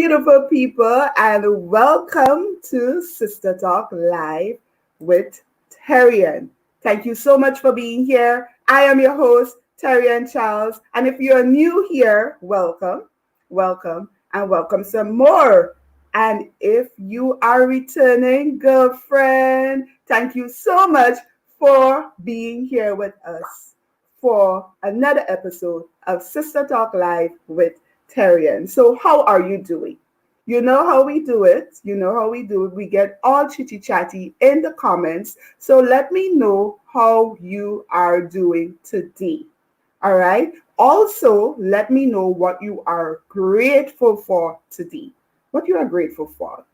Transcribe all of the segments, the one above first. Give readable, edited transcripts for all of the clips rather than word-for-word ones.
beautiful people, and welcome to Sister Talk Live with Terrie-Ann. Thank you so much for being here. I am your host, Terrie-Ann Charles, and if you're new here, welcome, and welcome some more. And if you are returning girlfriend, thank you so much for being here with us for another episode of Sister Talk Live with Terrie-Ann. So, how are you doing? You know how we do it. You know how we do it. We get all chitty chatty in the comments. So, let me know how you are doing today. All right. Also, let me know what you are grateful for today. What you are grateful for.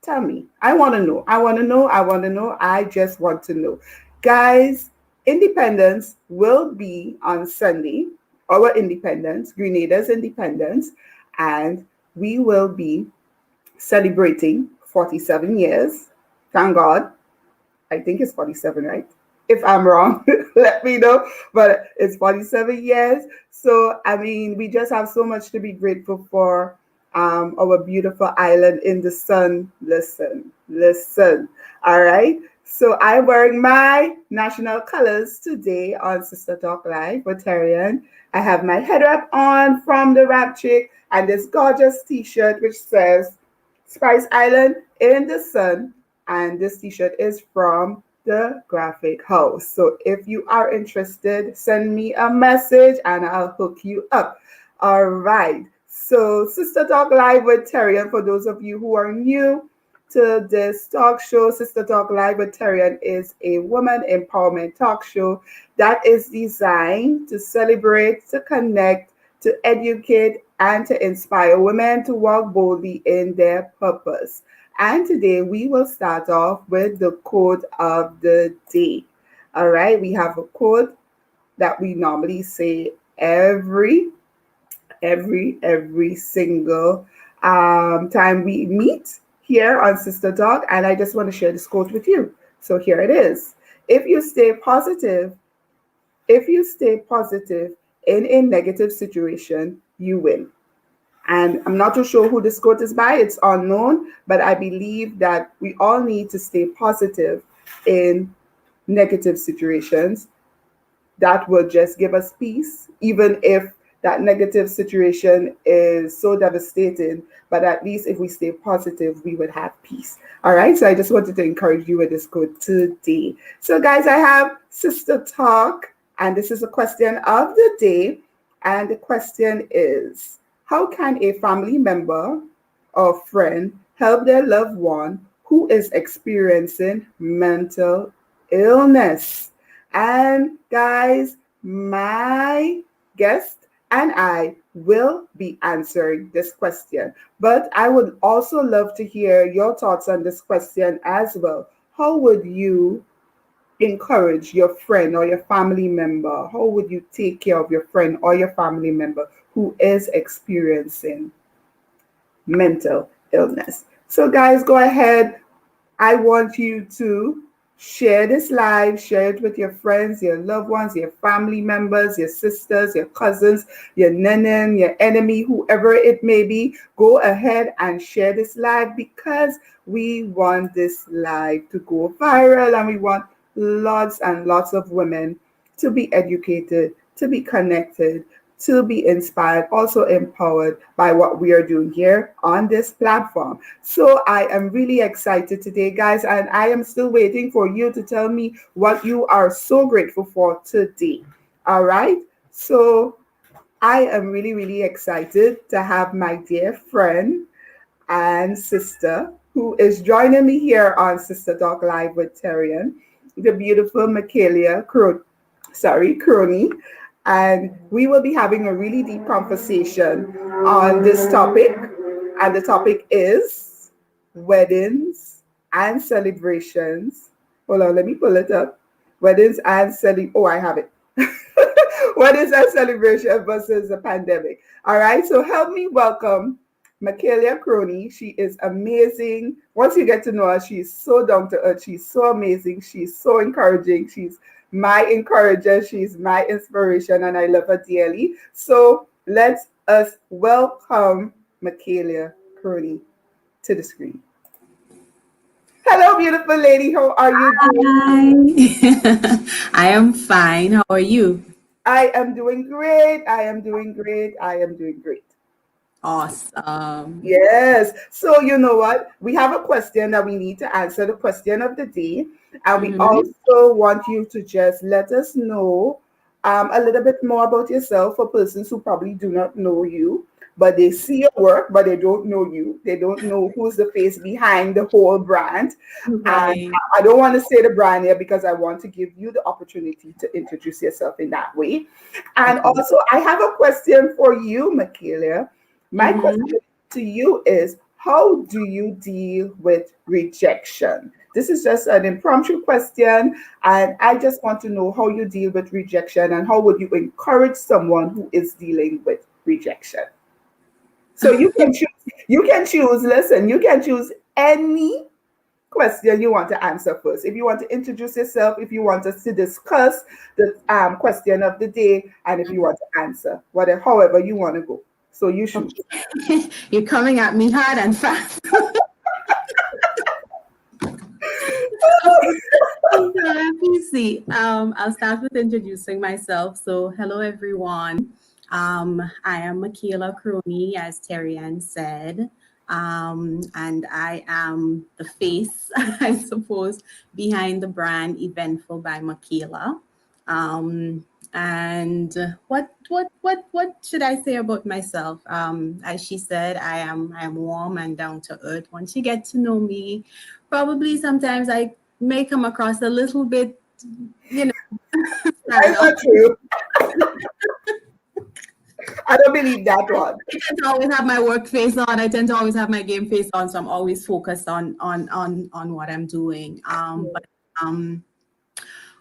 Tell me. I want to know. I want to know. I want to know. I just want to know. Guys, Independence will be on Sunday. Our independence, Grenada's independence, and we will be celebrating 47 years. Thank God. I think it's 47, right? If I'm wrong, let me know. But it's 47 years. So, I mean, we just have so much to be grateful for. Our beautiful island in the sun. Listen. All right. So I'm wearing my national colors today on Sister Talk Live with Terrie-Ann. I have my head wrap on from the Wrap Chick and this gorgeous t-shirt which says Spice Island in the sun. And this t-shirt is from the Graphic House. So if you are interested, send me a message and I'll hook you up. All right. So Sister Talk Live with Terrie-Ann, for those of you who are new to this talk show, Sister Talk Live with Terrie-Ann is a woman empowerment talk show that is designed to celebrate, to connect, to educate, and to inspire women to walk boldly in their purpose. And today we will start off with the quote of the day. All right, we have a quote that we normally say every single time we meet here on Sister Talk, and I just want to share this quote with you. So here it is. If you stay positive in a negative situation, you win. And I'm not too sure who this quote is by, it's unknown, but I believe that we all need to stay positive in negative situations. That will just give us peace, even if that negative situation is so devastating. But at least if we stay positive, we would have peace. All right. So I just wanted to encourage you with this quote today. So, guys, I have Sister Talk, and this is a question of the day. And the question is, how can a family member or friend help their loved one who is experiencing mental illness? And guys, my guest and I will be answering this question. But I would also love to hear your thoughts on this question as well. How would you encourage your friend or your family member? How would you take care of your friend or your family member who is experiencing mental illness? So, guys, go ahead. I want you to share this live, share it with your friends, your loved ones, your family members, your sisters, your cousins, your nenin, your enemy, whoever it may be. Go ahead and share this live because we want this live to go viral and we want lots and lots of women to be educated, to be connected, to be inspired, also empowered by what we are doing here on this platform. So I am really excited today, guys, and I am still waiting for you to tell me what you are so grateful for today. All right. So I am really, really excited to have my dear friend and sister who is joining me here on Sister Talk Live with Terrie-Ann, the beautiful Crony, and we will be having a really deep conversation on this topic. And the topic is weddings and celebrations. Hold on, let me pull it up. Weddings and I have it. Weddings and celebration versus the pandemic. All right, so help me welcome Michaela Crony. She is amazing. Once you get to know her, she's so down to earth. She's so amazing. She's so encouraging. She's my encourager. She's my inspiration, and I love her dearly. So let us welcome Michaela Crony to the screen. Hello, beautiful lady. How are you doing? Hi. I am fine. How are you? I am doing great. I am doing great. I am doing great. Awesome. Yes. So you know what? We have a question that we need to answer, the question of the day. And we Mm-hmm. also want you to just let us know a little bit more about yourself for persons who probably do not know you, but they see your work, but they don't know you. They don't know who's the face behind the whole brand. And Right. I don't want to say the brand here because I want to give you the opportunity to introduce yourself in that way. And Okay. also, I have a question for you, Michaela. My Mm-hmm. question to you is, how do you deal with rejection? This is just an impromptu question, and I just want to know how you deal with rejection and how would you encourage someone who is dealing with rejection. So you can choose. You can choose. Listen, you can choose any question you want to answer first. If you want to introduce yourself, if you want us to discuss the question of the day, and if you want to answer, whatever, however you want to go. So you choose. Okay. You're coming at me hard and fast. So let me see. I'll start with introducing myself. So, hello everyone. I am Michaela Crony, as Terrie-Ann said. And I am the face, I suppose, behind the brand Eventful by Michaela. Um, and what should I say about myself? As she said, I am warm and down to earth. Once you get to know me, probably sometimes I may come across a little bit, you know, That's standoff. not true. I don't believe that one. I tend to always have my work face on. I tend to always have my game face on, so I'm always focused on what I'm doing. But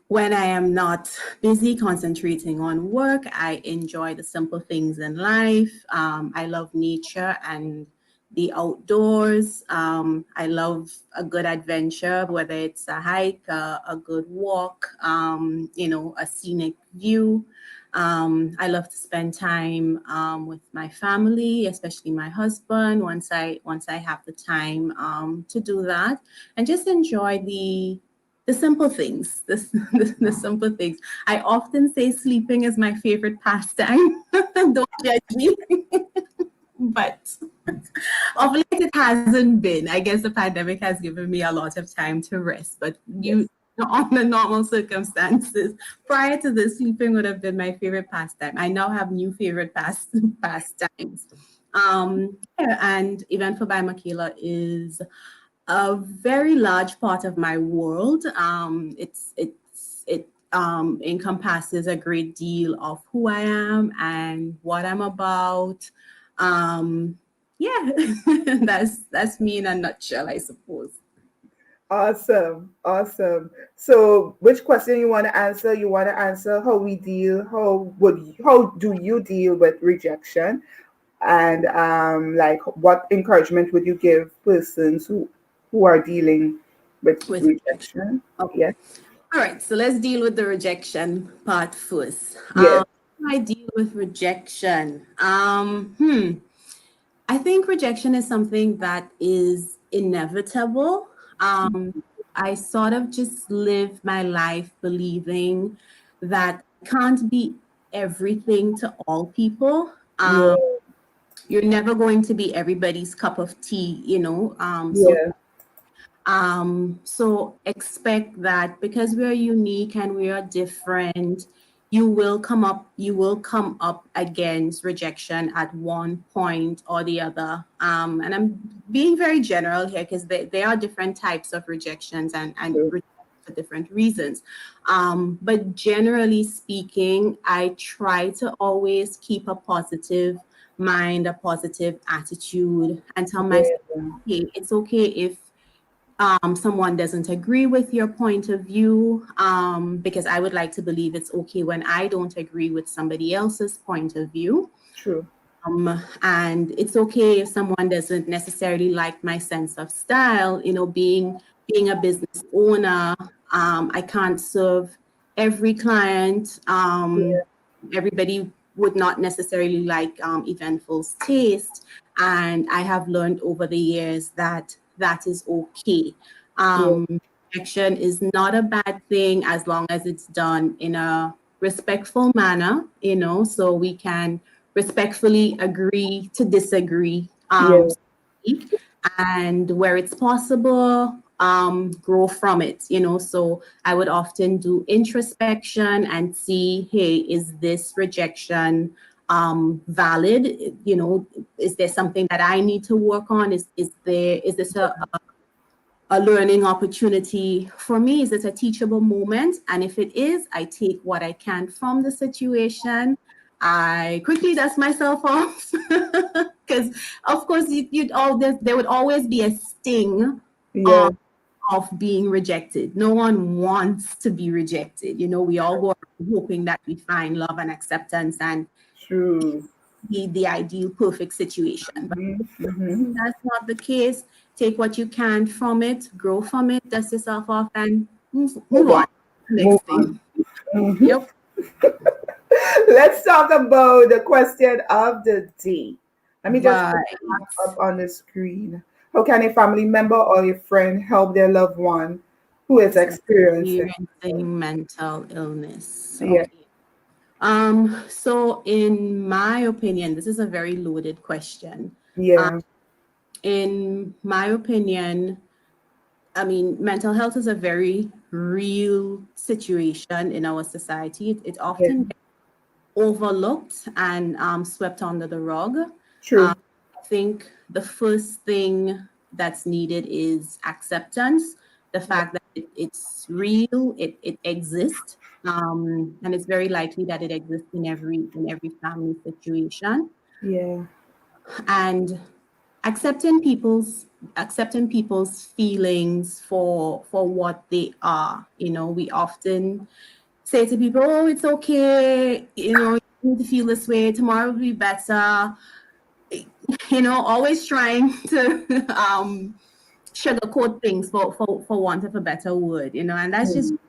when I am not busy concentrating on work, I enjoy the simple things in life. I love nature and the outdoors. I love a good adventure, whether it's a hike, a good walk, a scenic view. I love to spend time with my family, especially my husband. Once I have the time to do that, and just enjoy the simple things, the simple things. I often say sleeping is my favorite pastime. Don't judge me. But of late it hasn't been. I guess the pandemic has given me a lot of time to rest. But Yes. on the normal circumstances, prior to this, sleeping would have been my favorite pastime. I now have new favorite pastimes. Yeah, and Eventful by Michaela is a very large part of my world. It encompasses a great deal of who I am and what I'm about. Yeah, that's me in a nutshell, I suppose. Awesome. Awesome. So which question you want to answer? You want to answer how do you deal with rejection? And like what encouragement would you give persons who are dealing with With rejection. rejection? Okay. Yes. All right. So let's deal with the rejection part first. Yes. I deal with rejection. I think rejection is something that is inevitable. I sort of just live my life believing that I can't be everything to all people. Yeah. You're never going to be everybody's cup of tea. Yeah. So expect that because we are unique and we are different, you will come up against rejection at one point or the other. And I'm being very general here because there are different types of rejections and True. for different reasons. But generally speaking, I try to always keep a positive mind, a positive attitude, and tell myself, Yeah. hey, it's okay if someone doesn't agree with your point of view, because I would like to believe it's okay when I don't agree with somebody else's point of view. True. And it's okay if someone doesn't necessarily like my sense of style. Being a business owner, I can't serve every client. Yeah. Everybody would not necessarily like Eventful's taste. And I have learned over the years that that is okay. Yeah. Rejection is not a bad thing as long as it's done in a respectful manner, so we can respectfully agree to disagree, Yeah. and where it's possible, grow from it, so I would often do introspection and see, hey, is this rejection valid? Is there something that I need to work on? Is this a learning opportunity for me? Is it a teachable moment? And if it is, I take what I can from the situation. I quickly dust myself off because, of course, there would always be a sting Yeah. of being rejected. No one wants to be rejected. We all go around hoping that we find love and acceptance and True. be the ideal perfect situation. But Mm-hmm. that's not the case. Take what you can from it, grow from it, dust yourself off, and move Move on on. to the Move next on. thing. Mhm. Yep. Let's talk about the question of the day. Let me just put Right. that up on the screen. How can a family member or a friend help their loved one who is experiencing? Experiencing mental illness. Yeah. Okay. So in my opinion, this is a very loaded question. Um, Yeah. in my opinion, I mean, mental health is a very real situation in our society. It Yeah. often gets overlooked and swept under the rug. True. I think the first thing that's needed is acceptance, the fact that it's real, it exists, and it's very likely that it exists in every family situation, Yeah. and accepting people's feelings for what they are. We often say to people, "Oh, it's okay. You need to feel this way. Tomorrow will be better." Always trying to sugarcoat things for want of a better word, and that's just Mm.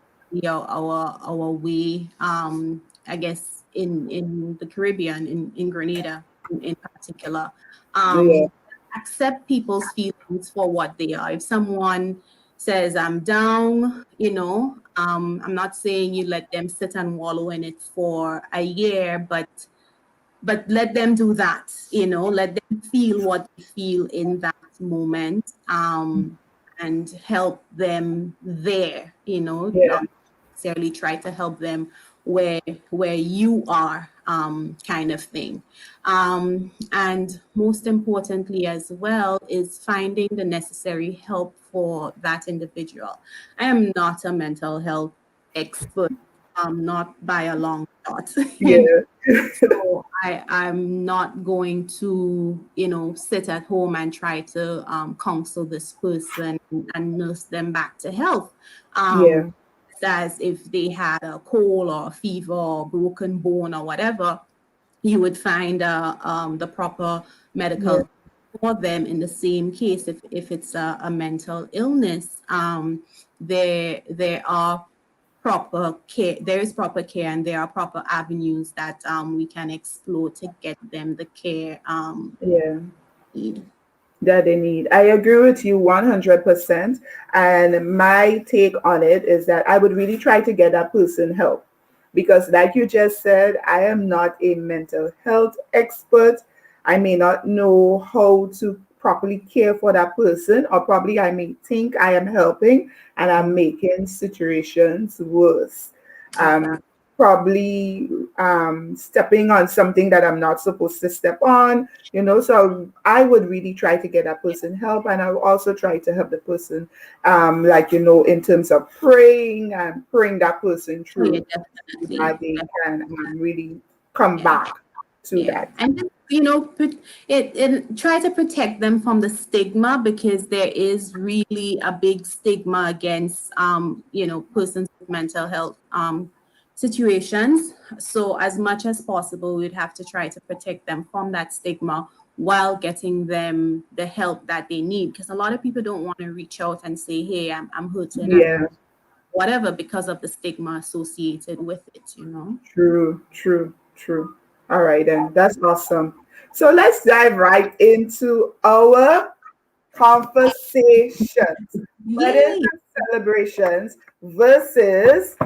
our way, I guess, in the Caribbean, in Grenada in particular. Yeah. um accept people's feelings for what they are. If someone says, I'm down, I'm not saying you let them sit and wallow in it for a year, but let them do that, let them feel what they feel in that moment, and help them there, Yeah. not necessarily try to help them where you are, kind of thing. And most importantly as well is finding the necessary help for that individual. I am not a mental health expert, not by a long shot. Yeah. So I'm not going to, sit at home and try to counsel this person and nurse them back to health. Yeah. As if they had a cold or a fever or broken bone or whatever, you would find the proper Yeah. medical for them. In the same case, if it's a mental illness, there are there is proper care, and there are proper avenues that we can explore to get them the care Yeah. need. That they need. I agree with you 100%. And my take on it is that I would really try to get that person help. Because, like you just said, I am not a mental health expert. I may not know how to properly care for that person, or probably I may think I am helping and I'm making situations worse. Um, Exactly. Probably stepping on something that I'm not supposed to step on, so I would really try to get that person help, and I will also try to help the person, like, in terms of praying and praying that person Oh, yeah, through, so definitely. that they can really come Yeah. back to Yeah, that. and just, try to protect them from the stigma, because there is really a big stigma against persons with mental health situations. So as much as possible, we'd have to try to protect them from that stigma while getting them the help that they need. Because a lot of people don't want to reach out and say, "Hey, I'm hurting," and Yeah, whatever, because of the stigma associated with it. true, true, true. All right, then. That's awesome. So let's dive right into our conversations. Weddings Yay! and celebrations versus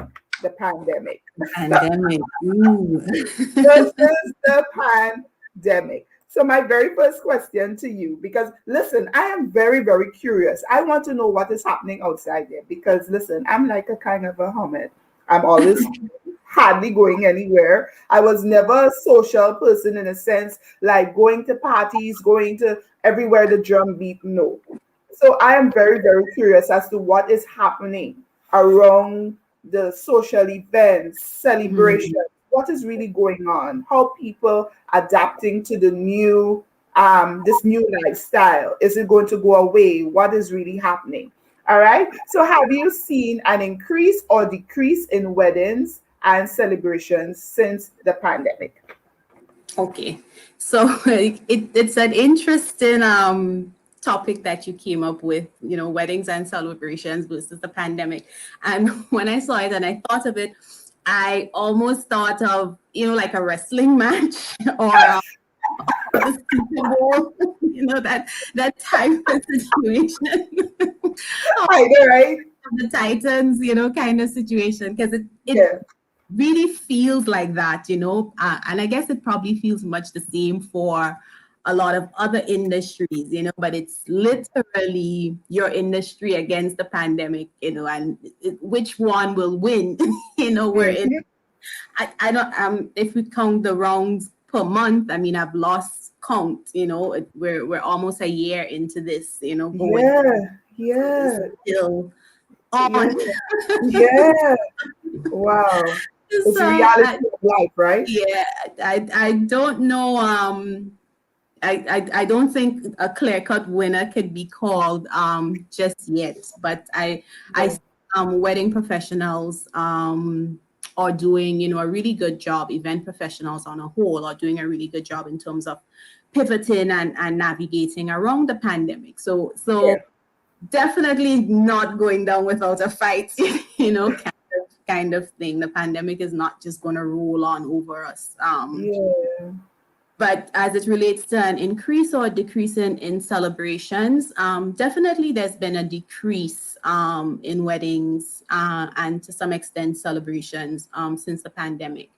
the pandemic. Pandemic. Ooh. Versus the pandemic. So my very first question to you, because listen, I am very, very curious. I want to know what is happening outside there because listen, I'm like a kind of a hermit. I'm always hardly going anywhere. I was never a social person in a sense, like going to parties, going to everywhere the drum beat. No. So I am very, very curious as to what is happening around the social events, celebrations. Mhm. What is really going on? How people adapting to the new this new lifestyle? Is it going to go away? What is really happening? All right. So have you seen an increase or decrease in weddings and celebrations since the pandemic? Okay, so it's an interesting topic that you came up with, weddings and celebrations versus the pandemic. And when I saw it and I thought of it, I almost thought of, like a wrestling match or the Super Bowl, that type of situation. I know, right? The Titans, kind of situation, because it Yeah. really feels like that, and I guess it probably feels much the same for a lot of other industries, but it's literally your industry against the pandemic, and which one will win. We're in, Mhm. I don't, if we count the rounds per month, I mean, I've lost count, we're almost a year into this, going, Yeah. it's Yeah. still Yeah. on. Yeah. Wow. It's the So reality of life, right? yeah, I don't know. I don't think a clear cut winner could be called just yet. But I Yeah. see, wedding professionals are doing, a really good job. Event professionals on a whole are doing a really good job in terms of pivoting and navigating around the pandemic. So Yeah. definitely not going down without a fight. Kind of thing. The pandemic is not just going to roll on over us. Yeah. But as it relates to an increase or a decrease in celebrations, definitely there's been a decrease in weddings and to some extent celebrations since the pandemic.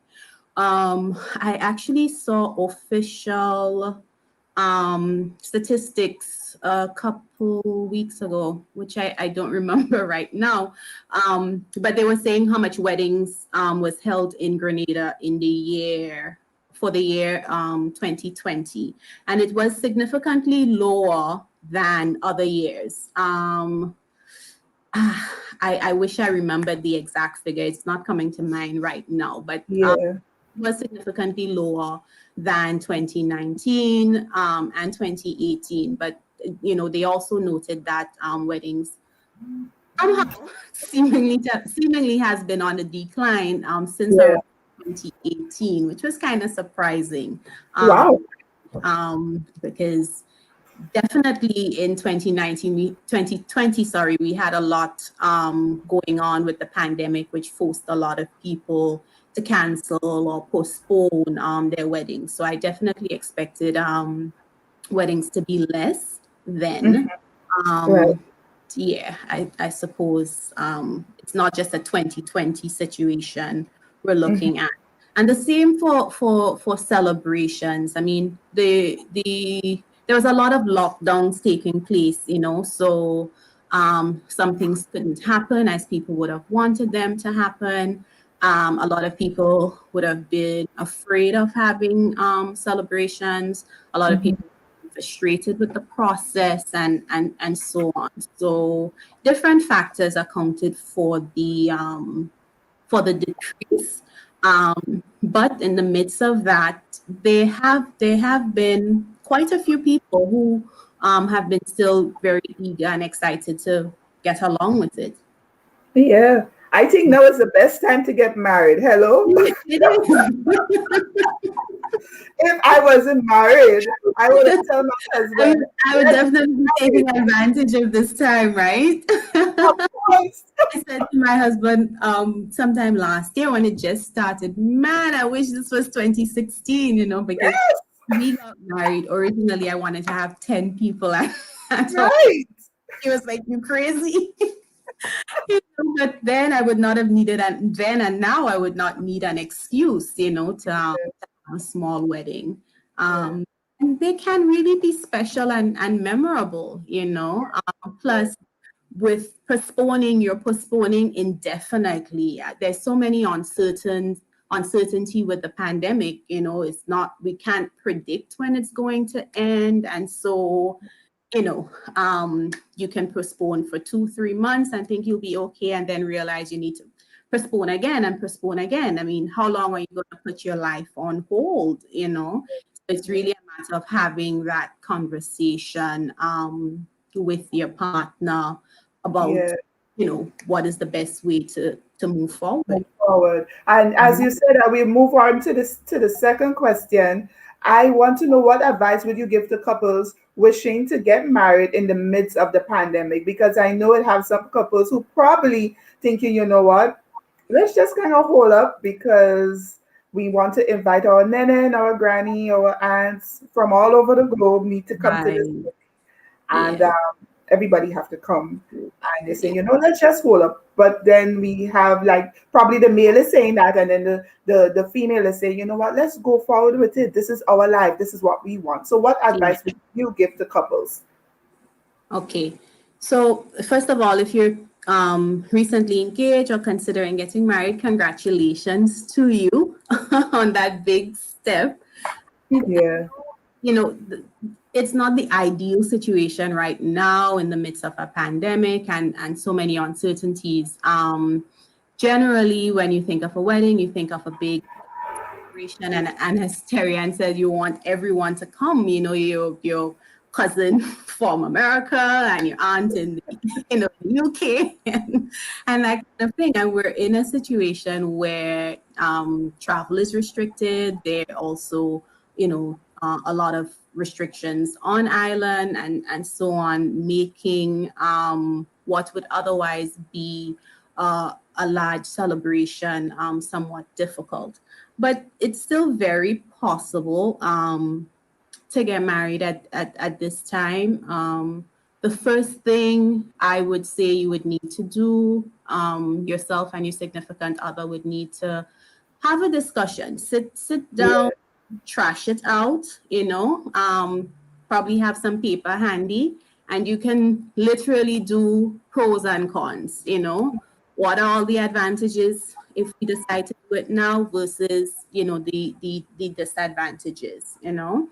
I actually saw official statistics a couple weeks ago, which I don't remember right now. But they were saying how much weddings was held in Grenada in the year for the year 2020, and it was significantly lower than other years. I wish I remembered the exact figure. It's not coming to mind right now, but Yeah. was significantly lower than 2019 and 2018. But they also noted that weddings somehow seemingly has been on a decline since Yeah. around 2018, which was kind of surprising. Um, Wow. because definitely in 2020, sorry, we had a lot going on with the pandemic, which forced a lot of people to cancel or postpone their weddings. So I definitely expected weddings to be less Mhm. then. Right. Um, yeah, I suppose it's not just a 2020 situation we're Mhm. looking at. And the same for celebrations. I mean, there was a lot of lockdowns taking place, so some things couldn't happen as people would have wanted them to happen. A lot of people would have been afraid of having celebrations. A lot of Mhm. people frustrated with the process and so on. So different factors accounted for the decrease. But in the midst of that, there have been quite a few people who have been still very eager and excited to get along with it. Yeah. I think now is the best time to get married. Hello. It is. If I wasn't married, I would have told my I would, husband, I would let's definitely be get married. taking advantage of this time, right? Of course. I said to my husband sometime last year when it just started, man, I wish this was 2016, because Yes. we got married, originally I wanted to have 10 people at all. Right. He was like, you crazy? But then I would not have needed then and now I would not need an excuse, to have a small wedding. Yeah. And they can really be special and memorable, Yeah. plus with postponing, you're postponing indefinitely. There's so many uncertainty with the pandemic. It's not, we can't predict when it's going to end, and so you can postpone for 2-3 months and think you'll be okay, and then realize you need to postpone again and postpone again. I mean, how long are you going to put your life on hold? It's really a matter of having that conversation with your partner about, Yeah. what is the best way to move Move forward. forward. And as you said, we move on to the second question. I want to know, what advice would you give to couples wishing to get married in the midst of the pandemic? Because I know it have some couples who probably thinking, you know what, let's just kind of hold up because we want to invite our nene, our granny, our aunts from all over the globe need to come to this, Right. and Yeah. everybody have to come, and they say, Yeah. let's just hold up. But then we have, like, probably the male is saying that, and then the female is saying, you know what, let's go forward with it, this is our life, this is what we want. So what Yeah. advice would you give to couples? Okay. So first of all, if you're recently engaged or considering getting married, congratulations to you on that big step. Yeah. You know, th- it's not the ideal situation right now in the midst of a pandemic and so many uncertainties. Generally, when you think of a wedding, you think of a big celebration, and as Terrie-Ann said, you want everyone to come. Your cousin from America and your aunt in the UK and that kind of thing. And we're in a situation where travel is restricted. There are also, a lot of restrictions on island and so on, making what would otherwise be a large celebration somewhat difficult. But it's still very possible to get married at this time. The first thing I would say you would need to do, yourself and your significant other would need to have a discussion. Sit down, Yeah. trash it out, probably have some paper handy, and you can literally do pros and cons. What are all the advantages if we decide to do it now versus, the disadvantages. The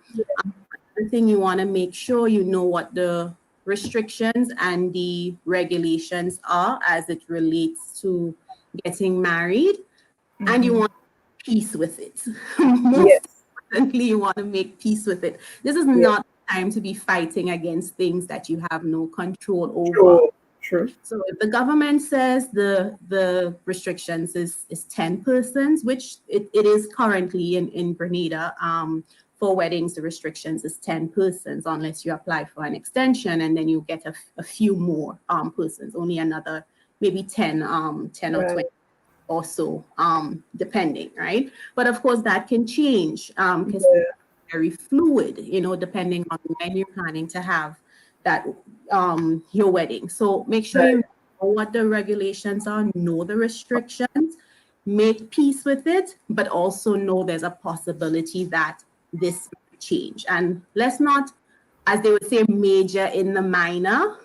thing you want to make sure you know what the restrictions and the regulations are as it relates to getting married, and you Hmm. want peace with it. Most Yes. importantly, you want to make peace with it. This is Yeah. not time to be fighting against things that you have no control over. True. True. So if the government says the restrictions is 10 persons, which it is currently in Grenada, for weddings, the restrictions is 10 persons unless you apply for an extension, and then you get a few more persons, only another maybe 10 or 20 Right. or so, depending, right? But of course, that can change because Yeah. very fluid, depending on when you're planning to have that your wedding. So make sure you Right. know what the regulations are, know the restrictions, make peace with it, but also know there's a possibility that this might change. And let's not, as they would say, major in the minor,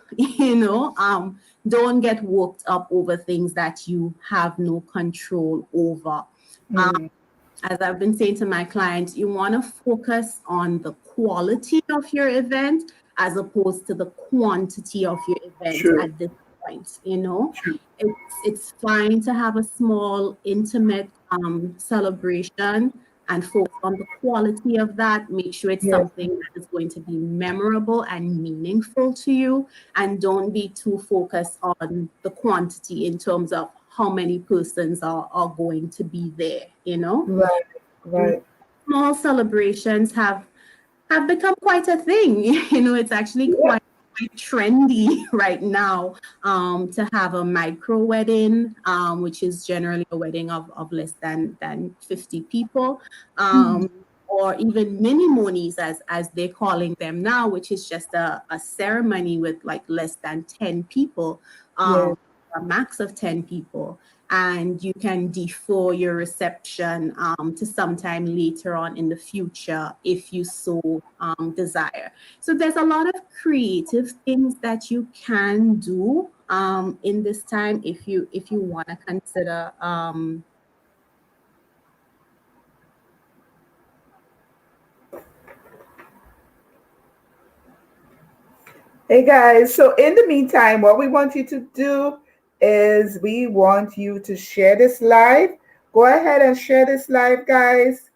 don't get worked up over things that you have no control over. Mm. As I've been saying to my clients, you want to focus on the quality of your event as opposed to the quantity of your event True. at this point. True. It's fine to have a small, intimate celebration and focus on the quality of that. Make sure it's Yeah. something that is going to be memorable and meaningful to you, and don't be too focused on the quantity in terms of how many persons are going to be there. Right. Right. Small celebrations have become quite a thing. It's actually Yeah. quite trendy right now to have a micro wedding, which is generally a wedding of less than 50 people. or even mini monies, as they're calling them now, which is just a ceremony with like less than 10 people, Yeah. a max of 10 people. And you can defer your reception to sometime later on in the future if you so desire. So there's a lot of creative things that you can do in this time if you want to consider Hey guys, so in the meantime, what we want you to do is we want you to share this live. Go ahead and share this live, guys.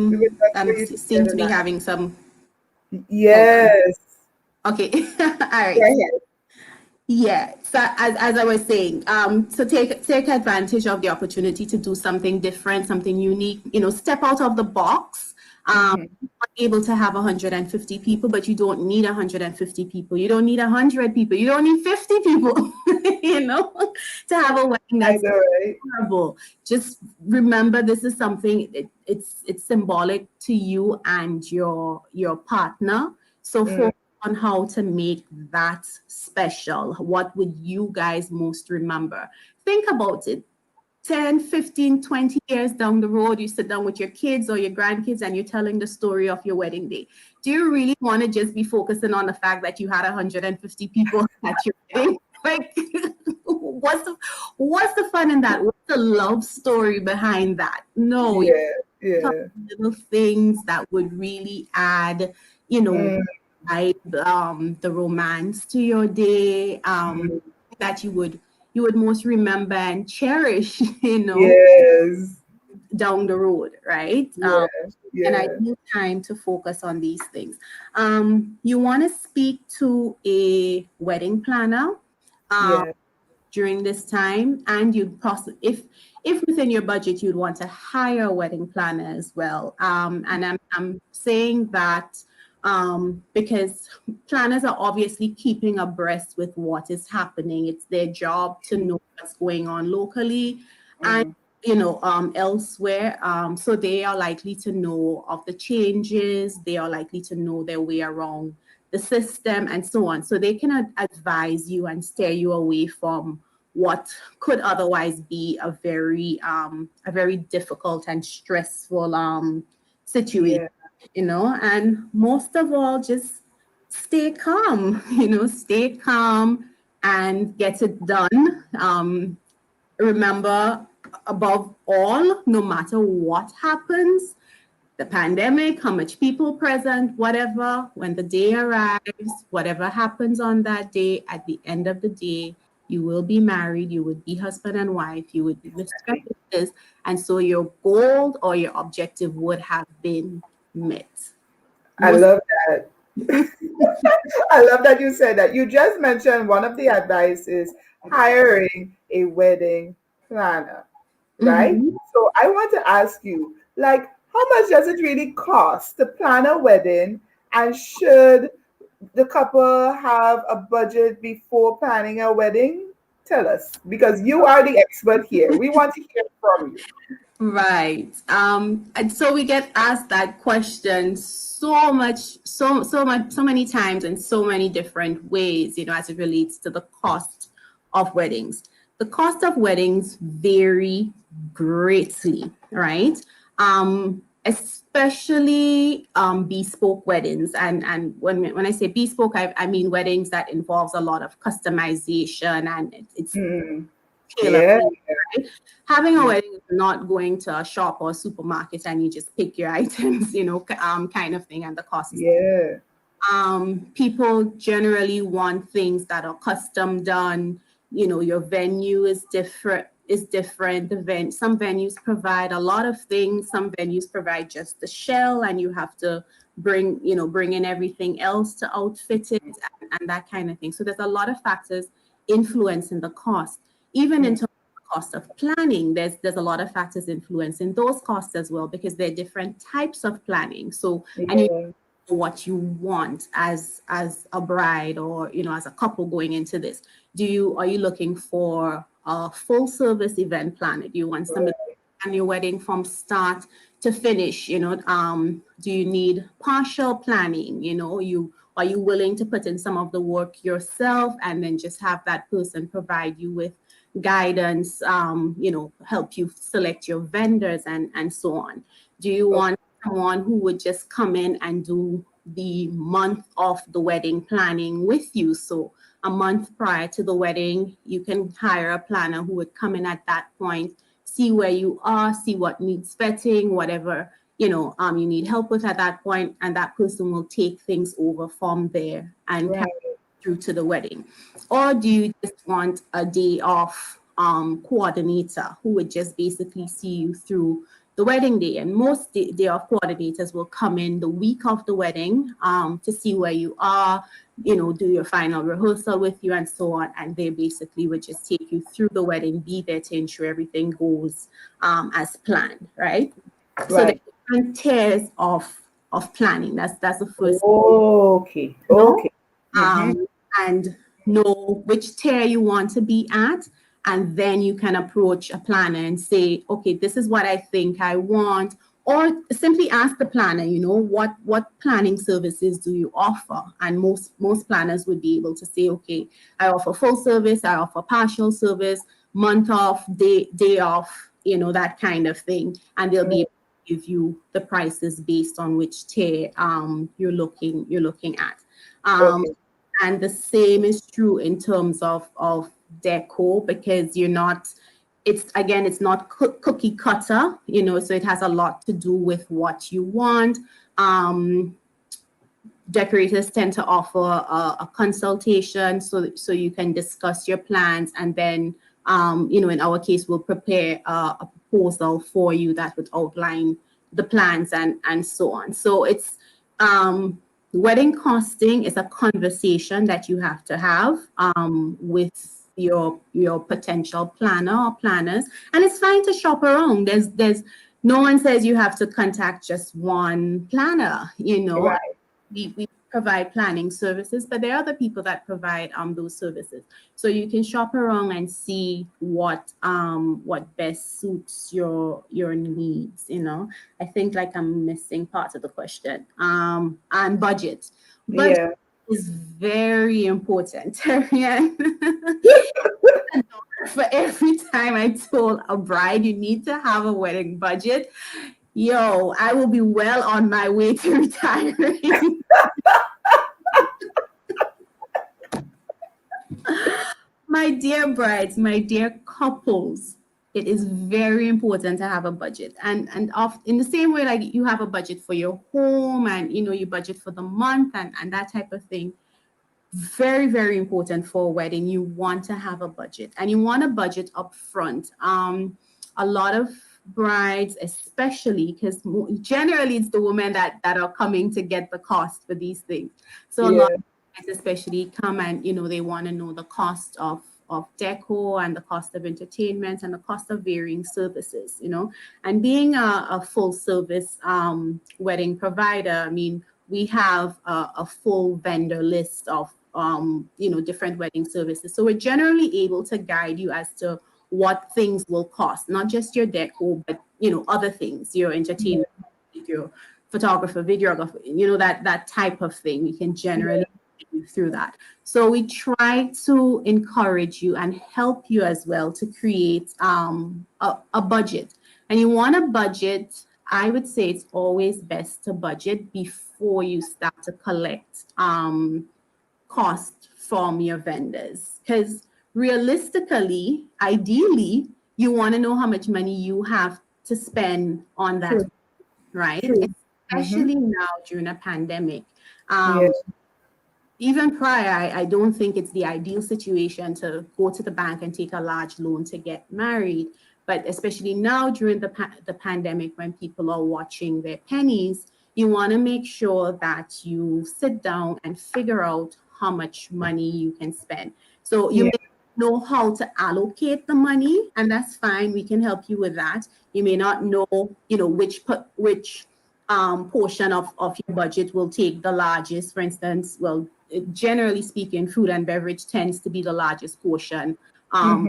We would love for you to share seem the to be live. having some. Hold on. Yes. Okay. All Go right. ahead. Yeah. So as I was saying, so take advantage of the opportunity to do something different, something unique. Step out of the box. Mhm. Able to have 150 people, but you don't need 150 people. You don't need 100 people. You don't need 50 people. To have a wedding I that's know, right? memorable. Just remember, this is something. It's symbolic to you and your partner. So Mm, focus on how to make that special. What would you guys most remember? Think about it. 10, 15, 20 years down the road, you sit down with your kids or your grandkids and you're telling the story of your wedding day. Do you really want to just be focusing on the fact that you had 150 people at your wedding? Like, what's the fun in that? What's the love story behind that? No, yeah, some yeah. little things that would really add, you know, Mm, the romance to your day, mm, that you would most remember and cherish, yes. down the road, right? Yeah, And yeah, ideal time to focus on these things. You want to speak to a wedding planner um, yeah, during this time, and you'd possibly, if within your budget, you'd want to hire a wedding planner as well. And I'm saying that because planners are obviously keeping abreast with what is happening. It's their job to know what's going on locally and mm, elsewhere. So they are likely to know of the changes. They are likely to know their way around the system and so on. So they can advise you and steer you away from what could otherwise be a very difficult and stressful situation. yeah. And most of all, just stay calm. Stay calm and get it done. Remember, above all, no matter what happens, the pandemic, how much people present, whatever, when the day arrives, whatever happens on that day, at the end of the day, you will be married, you would be husband and wife, you would be Mr. and Mrs. And so your goal or your objective would have been met. I Most love that. I love that you said that. You just mentioned one of the advice is hiring a wedding planner, right? Mhm. So I want to ask you, like, how much does it really cost to plan a wedding? And should the couple have a budget before planning a wedding? Tell us, because you are the expert here. We want to hear from you. Right. And so we get asked that question so much, so many times in so many different ways, as it relates to the cost of weddings. The cost of weddings vary greatly, right? Especially bespoke weddings. And when I say bespoke, I mean weddings that involves a lot of customization and it's Mm, tailor yeah, made, right? Having a yeah, wedding is not going to a shop or a supermarket and you just pick your items, kind of thing, and the cost is. yeah, People generally want things that are custom done. Your venue is different. Some venues provide a lot of things. Some venues provide just the shell, and you have to bring in everything else to outfit it and that kind of thing. So there's a lot of factors influencing the cost. Even in mm, terms of the cost of planning, there's a lot of factors influencing those costs as well because there are different types of planning. So and you yeah, what you want as a bride or as a couple going into this. Are you looking for a full service event planner? Do you want somebody right, plan your wedding from start to finish? Do you need partial planning? Are you willing to put in some of the work yourself and then just have that person provide you with guidance, help you select your vendors and so on? Do you want someone who would just come in and do the month of the wedding planning with you? So a month prior to the wedding, you can hire a planner who would come in at that point, see where you are, see what needs vetting, whatever you need help with at that point, and that person will take things over from there and carry it through to the wedding. Or do you just want a day off coordinator who would just basically see you through the wedding day? And most day off coordinators will come in the week of the wedding to see where you are, do your final rehearsal with you and so on. And they basically would just take you through the wedding, be there to ensure everything goes as planned, right? So there are different tiers of planning. That's the first. Okay. Okay. And know which tier you want to be at. And then you can approach a planner and say, okay, this is what I think I want. Or simply ask the planner, what planning services do you offer? And most planners would be able to say, okay, I offer full service, I offer partial service, month off, day off, that kind of thing. And they'll be able to give you the prices based on which tier you're looking at. And the same is true in terms of decor, because it's not cookie cutter, so it has a lot to do with what you want. Decorators tend to offer a consultation so you can discuss your plans, and then in our case, we'll prepare a proposal for you that would outline the plans and so on. So it's wedding costing is a conversation that you have to have with your potential planner or planners, and it's fine to shop around. There's no one says you have to contact just one planner. We provide planning services, but there are other people that provide those services. So you can shop around and see what best suits your needs. I think I'm missing parts of the question. And budget. Budget is very important, Terrie-Ann. For every time I told a bride you need to have a wedding budget, I will be well on my way to retiring. My dear brides, my dear couples, it is very important to have a budget. And in the same way, like you have a budget for your home and, you budget for the month and that type of thing. Very, very important for a wedding. You want to have a budget, and you want a budget up front. A lot of brides, especially because generally it's the women that are coming to get the cost for these things. So a lot of brides especially come and they want to know the cost of decor and the cost of entertainment and the cost of varying services, and being a full service wedding provider, I mean, we have a full vendor list of different wedding services. So we're generally able to guide you as to what things will cost, not just your decor, but other things, your entertainment, your photographer, videographer, that type of thing. We can generally get you through that. So we try to encourage you and help you as well to create a budget. And you want a budget. I would say it's always best to budget before you start to collect cost from your vendors, because realistically, ideally, you want to know how much money you have to spend on that, right? Especially now during a pandemic. Even prior, I don't think it's the ideal situation to go to the bank and take a large loan to get married. But especially now during the pandemic, when people are watching their pennies, you want to make sure that you sit down and figure out how much money you can spend. So you may know how to allocate the money, and that's fine. We can help you with that. You may not know, which portion of your budget will take the largest. For instance, well, generally speaking, food and beverage tends to be the largest portion of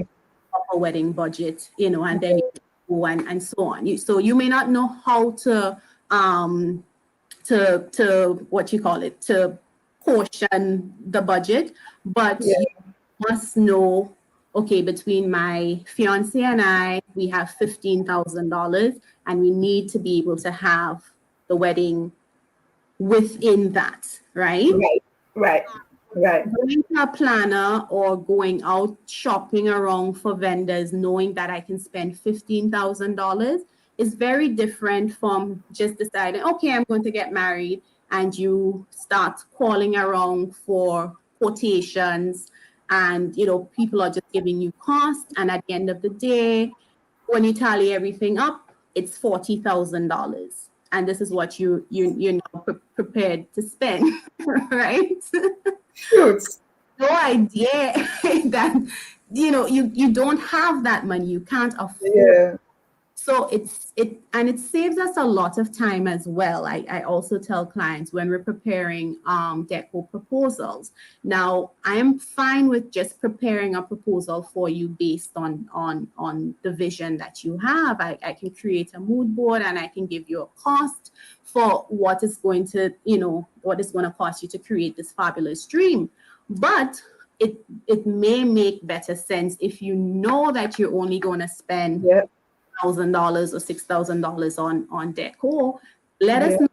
a wedding budget, and then go and so on. So you may not know how to what you call it, to portion the budget, but Yeah. you must know, okay, between my fiance and I, we have $15,000 and we need to be able to have the wedding within that, right? Right. Right. Right. Going to a planner or going out shopping around for vendors, knowing that I can spend $15,000 is very different from just deciding, okay, I'm going to get married, and you start calling around for quotations, and people are just giving you cost, and at the end of the day, when you tally everything up, it's $40,000, and this is what you're now prepared to spend, right? Shoot. No idea that you don't have that money, you can't afford. Yeah. So it saves us a lot of time as well. I also tell clients when we're preparing deco proposals. Now I am fine with just preparing a proposal for you based on the vision that you have. I can create a mood board and I can give you a cost for what is going to cost you to create this fabulous dream. But it may make better sense if you know that you're only going to spend Yeah. $1,000 or $6,000 on decor. Let us Yeah. know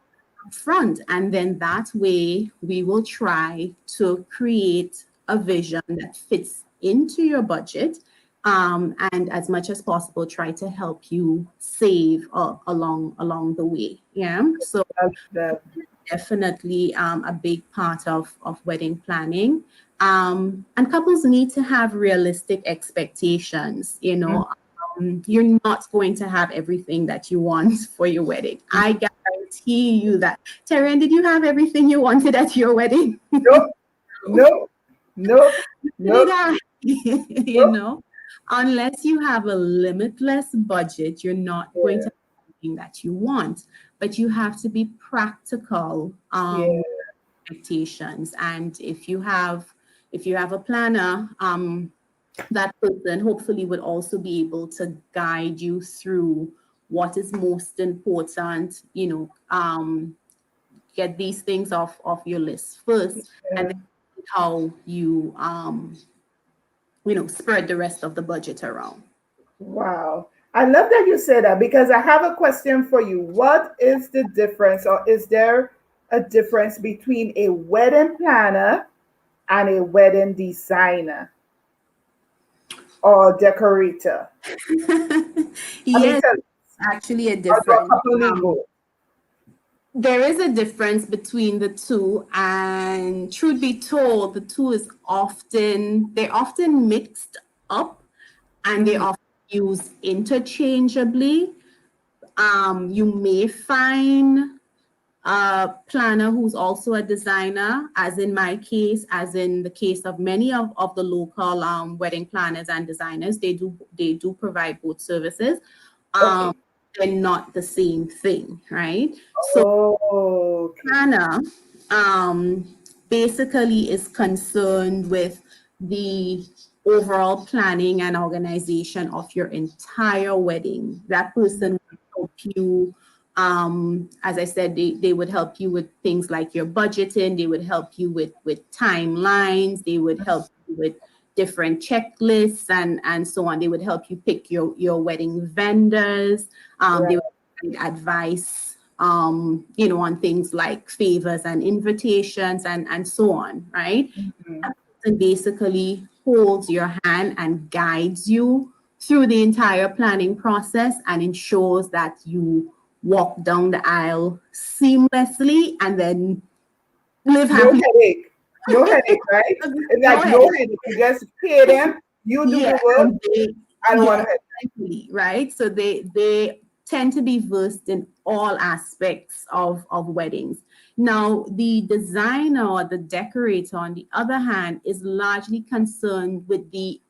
up front, and then that way we will try to create a vision that fits into your budget, and as much as possible try to help you save along the way. Yeah, so That. definitely a big part of wedding planning. And couples need to have realistic expectations. You're not going to have everything that you want for your wedding. I guarantee you that. Terrie-Ann, did you have everything you wanted at your wedding? Nope. Nope. Nope. Did Nope. I? Nope. Unless you have a limitless budget, you're not going to Yeah. have everything that you want. But you have to be practical Yeah. with expectations. And if you have a planner, that person hopefully would also be able to guide you through what is most important. Get these things off your list first, and Yeah. then how you spread the rest of the budget around. Wow. I love that you said that because I have a question for you. What is the difference, or is there a difference between a wedding planner and a wedding designer or decorator? I mean, Yes, tell, actually a or do a difference. couple need both? There is a difference between the two, and truth be told, the two is often mixed up, and they Mm, often used interchangeably. You may find a planner who's also a designer, as in my case, as in the case of many of the local wedding planners and designers. They do provide both services. Um, okay. they're not the same thing, right? So Oh, okay. planner basically is concerned with the overall planning and organization of your entire wedding. That person will help you. As I said, they would help you with things like your budgeting. They would help you with timelines. They would help you with different checklists and so on. They would help you pick your wedding vendors. They Right. would provide advice, on things like favors and invitations and so on, right? Mhm. That person basically holds your hand and guides you through the entire planning process and ensures that you walk down the aisle seamlessly and then live No happily. headache. No headache, right? It's No like no headache. headache. You just pay them, you do Yeah, the work. and they, I don't want yeah, to headache. exactly, right? So they tend to be versed in all aspects of weddings. Now, the designer or the decorator, on the other hand, is largely concerned with the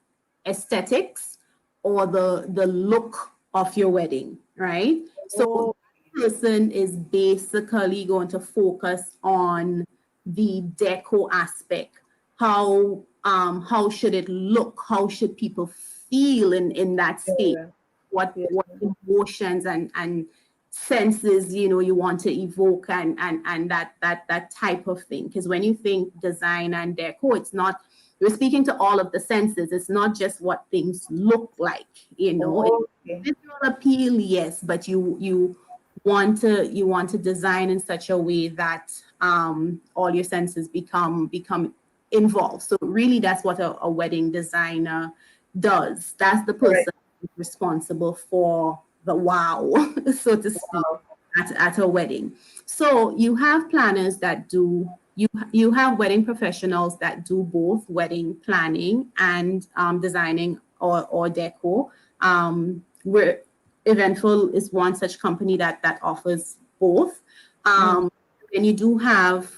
aesthetics or the look of your wedding, right? So Oh, person is basically going to focus on the deco aspect. How should it look? How should people feel in that space? yeah. Yeah. what emotions and senses you want to evoke, and that type of thing. Because when you think design and decor, it's not, you're speaking to all of the senses. It's not just what things look like. It's Okay. visual appeal, yes, but you want to design in such a way that all your senses become involved. So really, that's what a wedding designer does. That's the Right. person responsible for the wow, so to speak, Wow. at a wedding. So you have planners that do, you have wedding professionals that do both wedding planning and designing or decor. Where Eventful is one such company that offers both. Mm. And you do have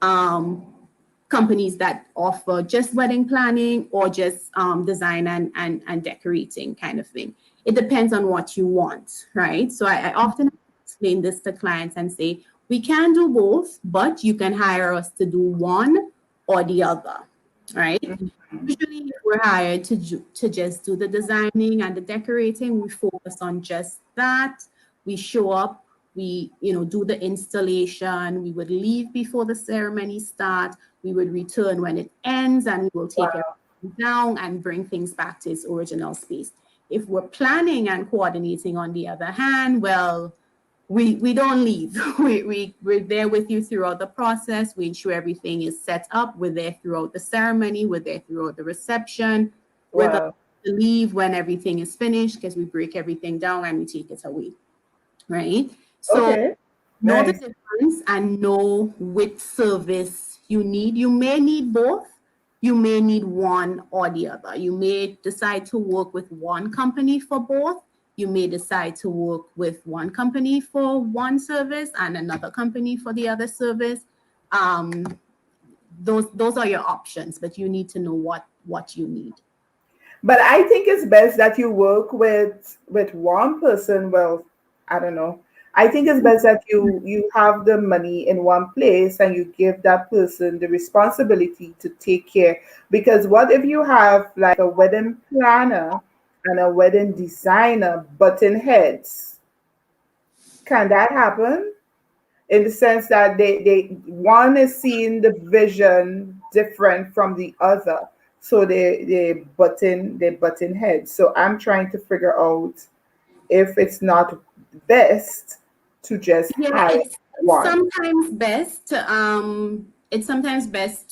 um, companies that offer just wedding planning or just design and decorating kind of thing. It depends on what you want, right? So I often explain this to clients and say, we can do both, but you can hire us to do one or the other, right? Mhm. Usually, if we're hired to just do the designing and the decorating, we focus on just that. We show up, we do the installation. We would leave before the ceremony start. We would return when it ends, and we will take Wow. everything down and bring things back to its original space. If we're planning and coordinating, on the other hand, well, we don't leave. We're there with you throughout the process. We ensure everything is set up. We're there throughout the ceremony. We're there throughout the reception. We're the Wow. to leave when everything is finished, because we break everything down and we take it away, right? So Okay. know the Nice. difference and know which service you need. You may need both. You may need one or the other. You may decide to work with one company for both. You may decide to work with one company for one service and another company for the other service. Um, those are your options, but you need to know what you need. But I think it's best that you work with one person. Well, I don't know. I think it's best that you have the money in one place and you give that person the responsibility to take care. Because what if you have like a wedding planner and a wedding designer button heads? Can that happen? In the sense that they one is seeing the vision different from the other, so they button heads. So I'm trying to figure out if it's not best to just Yeah, hire it's one. sometimes best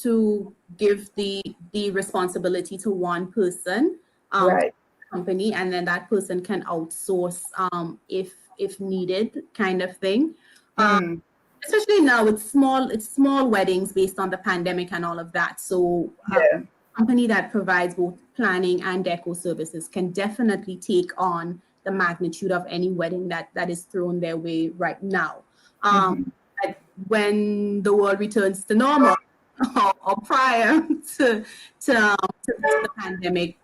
to give the responsibility to one person, to Right. the company, and then that person can outsource if needed, kind of thing. Um, Mm, Especially now, it's small weddings based on the pandemic and all of that. So yeah. company that provides both planning and deco services can definitely take on the magnitude of any wedding that is thrown their way right now. Um, Hmm. but when the world returns to normal, or prior to the pandemic,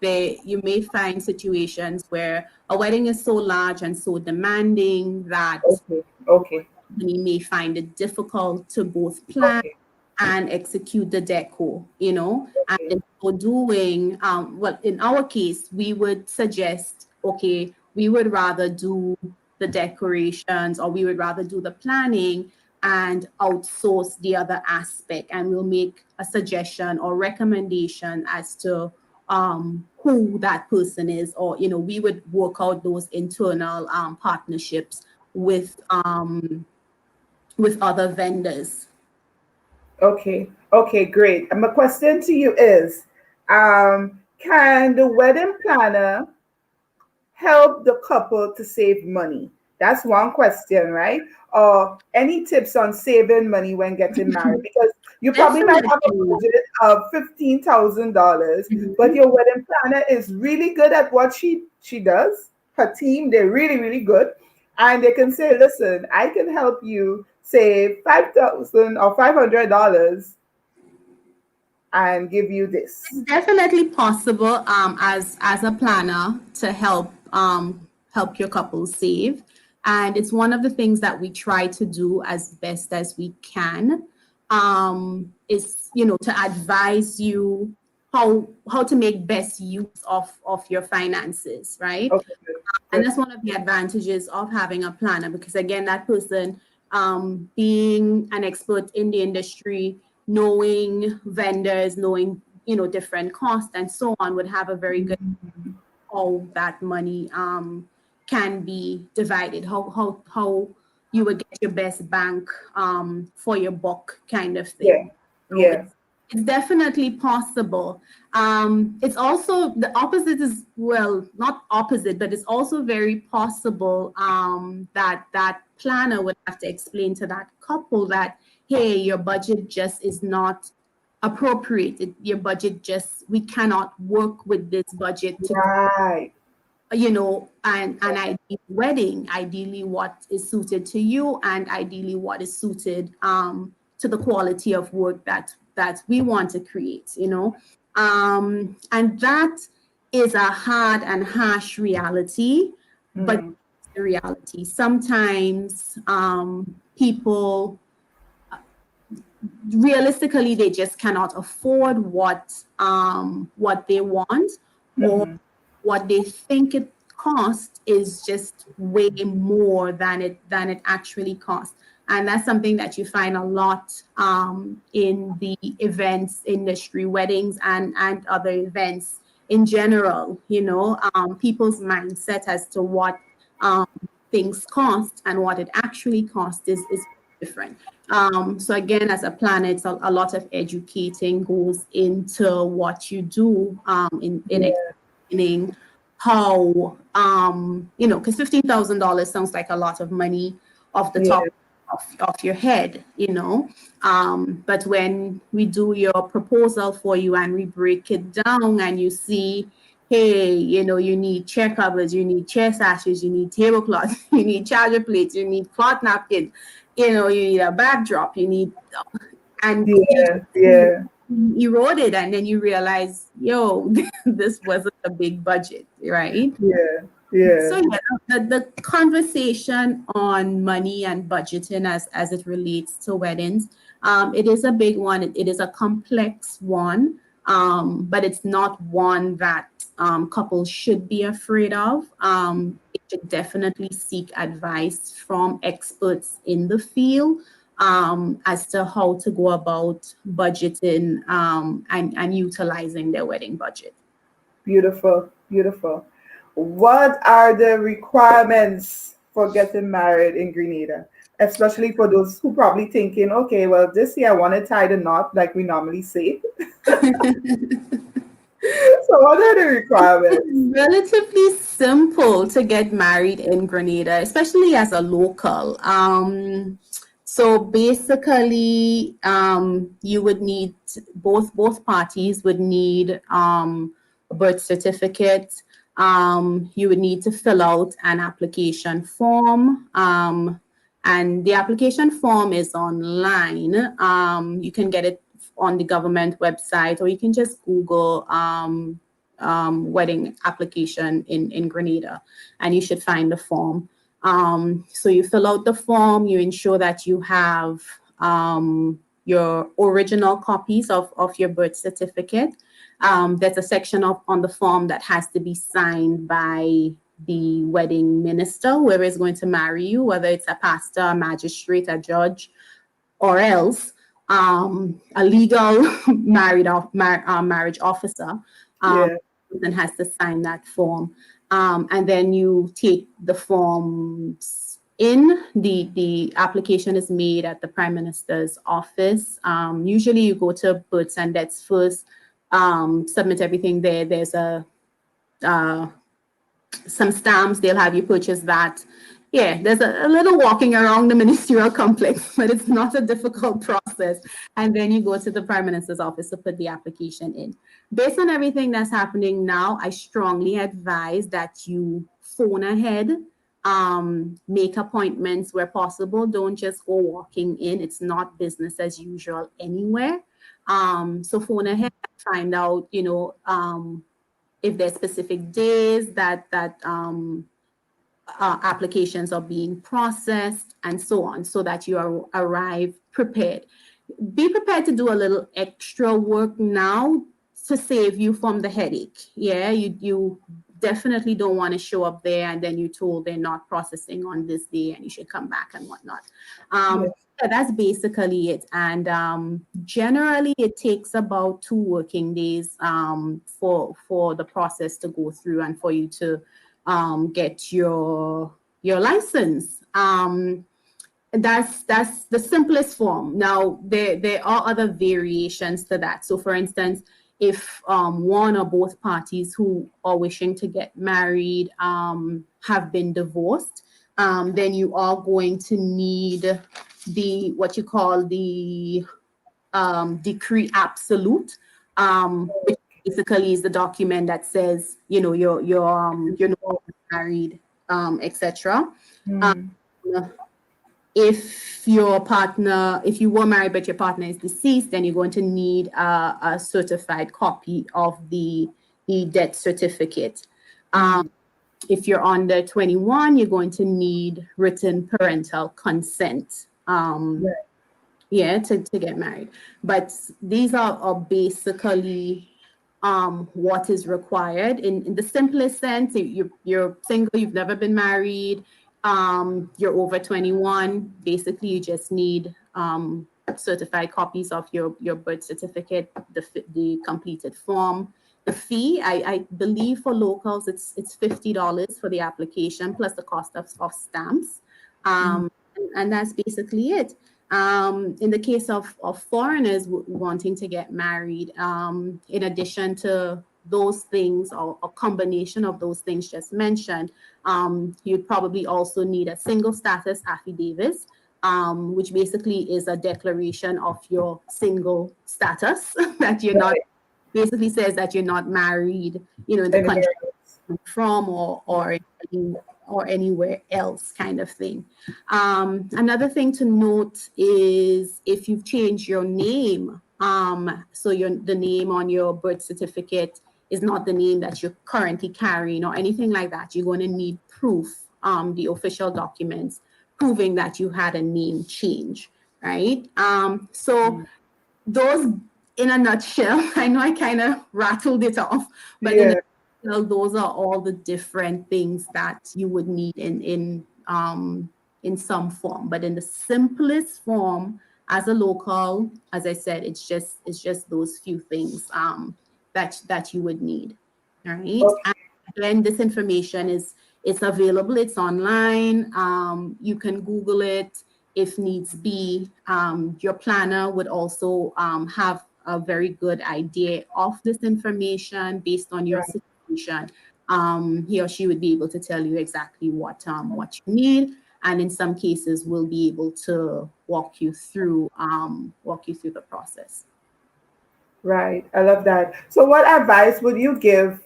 you may find situations where a wedding is so large and so demanding that Okay. Okay. company may find it difficult to both plan Okay. and execute the deco. And Okay. in so doing, well, in our case, we would suggest, okay, we would rather do the decorations, or we would rather do the planning and outsource the other aspect. And we'll make a suggestion or recommendation as to who that person is, or, we would work out those internal partnerships with other vendors. Okay. Okay. Great. And my question to you is, can the wedding planner help the couple to save money? That's one question, right? Or any tips on saving money when getting married? Because you probably might have a Definitely. budget of $15,000, but Mhm. your wedding planner is really good at what she does. Her team, they're really, really good. And they can say, listen, I can help you save 5,000 or $500 and give you this. It's definitely possible, as a planner, to help your couple save, and it's one of the things that we try to do as best as we can. Is to advise you how to make best use of your finances, right? Okay, good. And that's one of the advantages of having a planner, because again, that person being an expert in the industry, knowing vendors, knowing, different costs and so on, would have a very good how that money can be divided, how you would get your best bank for your buck, kind of Yeah. thing. So Yeah. it's definitely possible. It's also the opposite is, well, not opposite, but it's also very possible that that planner would have to explain to that couple that, hey, your budget just is not appropriated. Your budget just, we cannot work with this budget to, Right. and ideally wedding, ideally what is suited to you, and ideally what is suited to the quality of work that we want to create, and that is a hard and harsh reality, but Mm. the reality sometimes people realistically they just cannot afford what they want, or Mm-hmm. what they think it costs is just way more than it actually costs. And that's something that you find a lot in the events industry, weddings and other events in general. People's mindset as to what um, things cost and what it actually costs is different. So again, as a planner, it's a lot of educating goes into what you do in Yeah. explaining how because $15,000 sounds like a lot of money off the top Yeah. of your head, but when we do your proposal for you and we break it down and you see, hey, you need chair covers, you need chair sashes, you need tablecloths, you need charger plates, you need cloth napkins, you need a backdrop, you need, and you Yeah. Yeah. eroded, and then you realize, yo, this wasn't a big budget, right? Yeah. Yeah. So yeah, the conversation on money and budgeting as it relates to weddings, it is a big one. It is a complex one, but it's not one that couples should be afraid of. They should definitely seek advice from experts in the field as to how to go about budgeting and utilizing their wedding budget. Beautiful. Beautiful. What are the requirements for getting married in Grenada? Especially for those who probably thinking, okay, well, this year I want to tie the knot like we normally say. So what are the requirements? Relatively simple to get married in Grenada, especially as a local. So basically, you would need both parties would need a birth certificate. You would need to fill out an application form. And the application form is online. You can get it on the government website, or you can just Google wedding application in Grenada, and you should find the form. So you fill out the form, you ensure that you have your original copies of your birth certificate. There's a section on the form that has to be signed by the wedding minister, whoever is going to marry you, whether it's a pastor, a magistrate, a judge, or else a legal marriage officer, Yeah. then has to sign that form. And then you take the forms in. The application is made at the Prime Minister's office. Usually you go to births and deaths first, submit everything there. There's uh, some stamps, they'll have you purchase that. Yeah, there's a little walking around the ministerial complex, but it's not a difficult process. And then you go to the Prime Minister's office to put the application in. Based on everything that's happening now, I strongly advise that you phone ahead, make appointments where possible. Don't just go walking in. It's not business as usual anywhere. So phone ahead, find out, if there's specific days that applications are being processed and so on, so that you arrive prepared. Be prepared to do a little extra work now to save you from the headache. Yeah, you definitely don't want to show up there and then you're told they're not processing on this day and you should come back and whatnot. Yes. Yeah, that's basically it. And generally, it takes about 2 working days for the process to go through and for you to get your license. That's the simplest form. Now there are other variations to that. So for instance, if one or both parties who are wishing to get married have been divorced, then you are going to need the what you call the decree absolute, which basically is the document that says you're no longer married, etc. Mm. If if you were married but your partner is deceased, then you're going to need a certified copy of the death certificate. If you're under 21, you're going to need written parental consent. Right. Yeah, to get married. But these are basically what is required in the simplest sense. You're single, you've never been married, you're over 21. Basically, you just need certified copies of your birth certificate, the completed form. The fee, I believe for locals, it's $50 for the application plus the cost of stamps. And that's basically it. In the case of foreigners wanting to get married, in addition to those things or a combination of those things just mentioned, you'd probably also need a single status affidavit, which basically is a declaration of your single status that you're not, Right. basically says that you're not married, in the country Anywhere else. from or anywhere else, kind of thing. Another thing to note is if you've changed your name, so the name on your birth certificate is not the name that you're currently carrying or anything like that, you're going to need proof, the official documents proving that you had a name change, right? So those, in a nutshell, I know I kind of rattled it off, but in a Yeah. nutshell, those are all the different things that you would need in some form. But in the simplest form, as a local, as I said, it's just those few things that you would need. All right. Okay. And again, this information it's available. It's online. You can Google it if needs be. Your planner would also have a very good idea of this information based on your Right. situation. He or she would be able to tell you exactly what you need, and in some cases, will be able to walk you through the process. Right. I love that. So what advice would you give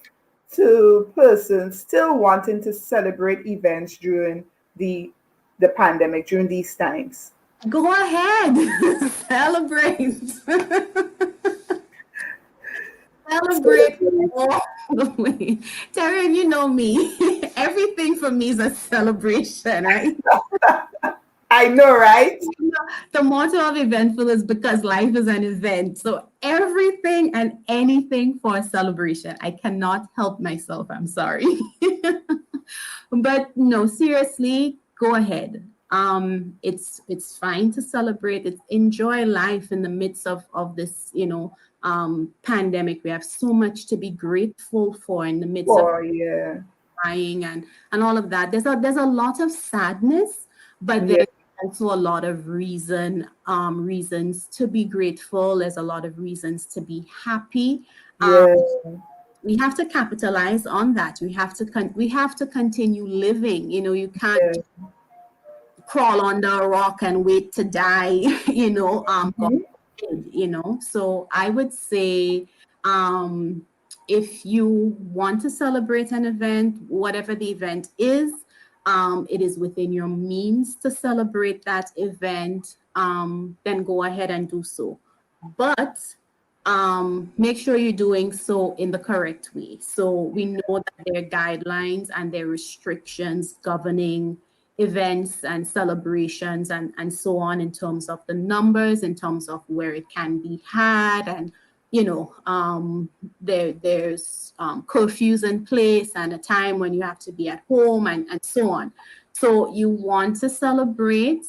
to persons still wanting to celebrate events during the the pandemic, during these times? Go ahead, celebrate. Celebrate Celebrate. all the way. Terry, you know me. Everything for me is a celebration, right? I know, right? The motto of Eventful is because life is an event. So everything and anything for a celebration. I cannot help myself. I'm sorry. But no, seriously, go ahead. It's fine to celebrate. It's enjoy life in the midst of this, pandemic. We have so much to be grateful for in the midst of For yeah. crying and all of that. There's a lot of sadness, but Yeah. there's also a lot of reasons to be grateful. There's a lot of reasons to be happy. Um, Yeah. we have to capitalize on that. We have to continue living. You can't Yeah. crawl under a rock and wait to die. God Mhm. forbid. So I would say, if you want to celebrate an event, whatever the event is, it is within your means to celebrate that event, then go ahead and do so. But make sure you're doing so in the correct way. So we know that there are guidelines and there are restrictions governing events and celebrations and so on, in terms of the numbers, in terms of where it can be had, and you know, there's curfews in place and a time when you have to be at home and so on. So you want to celebrate,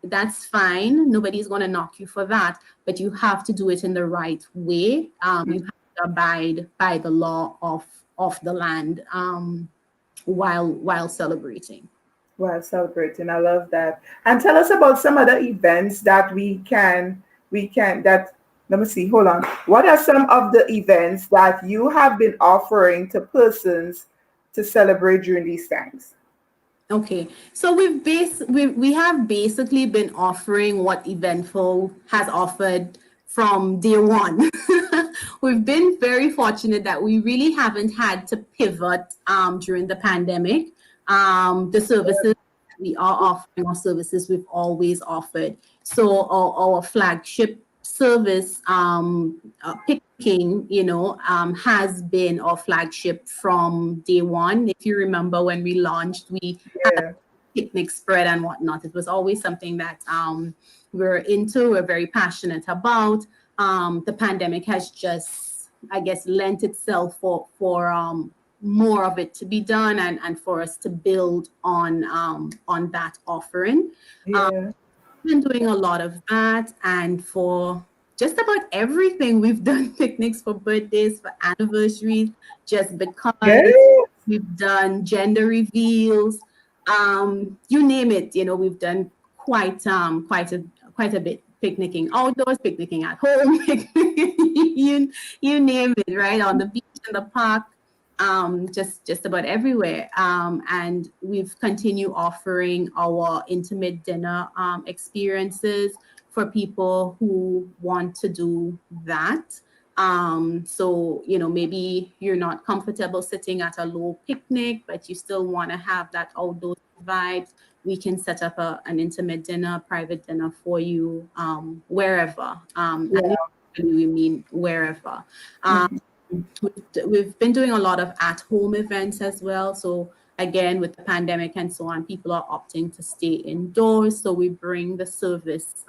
that's fine. Nobody's going to knock you for that, but you have to do it in the right way. You have to abide by the law of the land while celebrating. While celebrating. I love that. And tell us about some other events that we can that let me see, hold on. What are some of the events that you have been offering to persons to celebrate during these times? Okay, so we have basically been offering what Eventful has offered from day one. We've been very fortunate that we really haven't had to pivot during the pandemic. The services we are offering are services we've always offered. So our flagship service, picking, has been our flagship from day one. If you remember when we launched, we Yeah. picnic spread and whatnot. It was always something that we're into, we're very passionate about. The pandemic has just, I guess, lent itself for more of it to be done and for us to build on that offering. Um, Yeah. been doing a lot of that, and for just about everything we've done picnics for birthdays, for anniversaries, just Yeah. because we've done gender reveals, you name it. We've done quite a bit, picnicking outdoors, picnicking at home, you name it, right, on the beach, in the park, just about everywhere. And we've continued offering our intimate dinner experiences for people who want to do that. So, maybe you're not comfortable sitting at a low picnic, but you still want to have that outdoor vibes. We can set up an intimate dinner, private dinner for you, wherever. And Yeah. we mean wherever. Um, Mhm. we've been doing a lot of at-home events as well. So again, with the pandemic and so on, people are opting to stay indoors. So we bring the service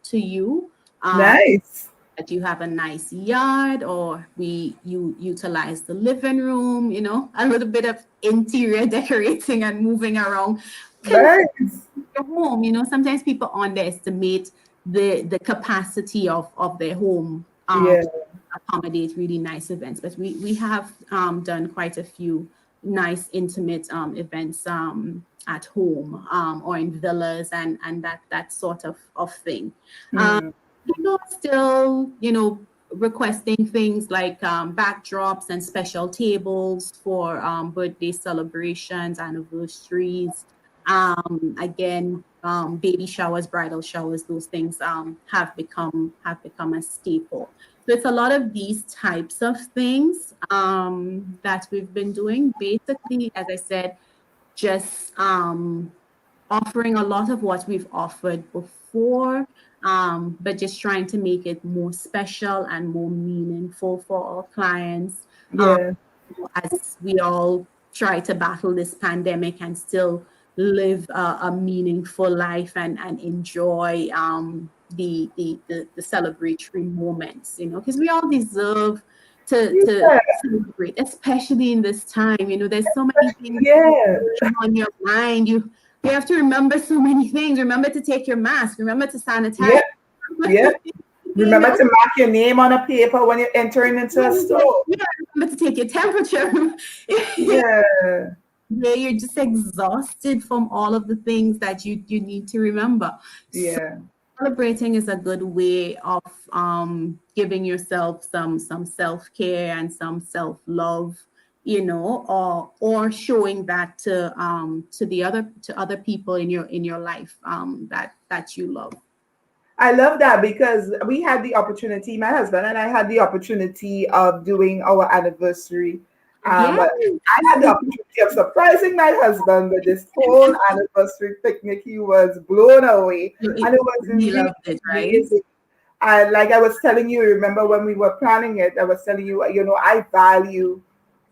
to you. Um, Nice. that you have a nice yard, or you utilize the living room, a little bit of interior decorating and moving around can Nice. your home. Sometimes people underestimate the capacity of their home, Yeah. accommodate really nice events. But we have done quite a few nice intimate events at home, or in villas, and that sort of thing. Um, Mm. People are still, requesting things like backdrops and special tables for birthday celebrations, anniversaries. Again, baby showers, bridal showers, those things have become a staple. So it's a lot of these types of things that we've been doing. Basically, as I said, just offering a lot of what we've offered before, but just trying to make it more special and more meaningful for our clients, um, Yeah. as we all try to battle this pandemic and still live a meaningful life and enjoy the celebratory moments, because we all deserve to Yeah. celebrate, especially in this time. There's so many things Yeah. on your mind. You have to remember so many things. Remember to take your mask. Remember to sanitize. Yeah. Yeah. You Remember know, to mark your name on a paper when you're entering into a store. yeah, remember to take your temperature. Yeah. Yeah, you're just exhausted from all of the things that you need to remember. So Yeah. celebrating is a good way of giving yourself some self-care and some self-love, or showing that to other people in your life, that you love. I love that because we had the opportunity, my husband and I had the opportunity of doing our anniversary. Yeah. But I had the opportunity of surprising my husband with this whole anniversary picnic. He was blown away, and it was He really loved it, right? amazing. And like I was telling you, remember when we were planning it, I was telling you, I value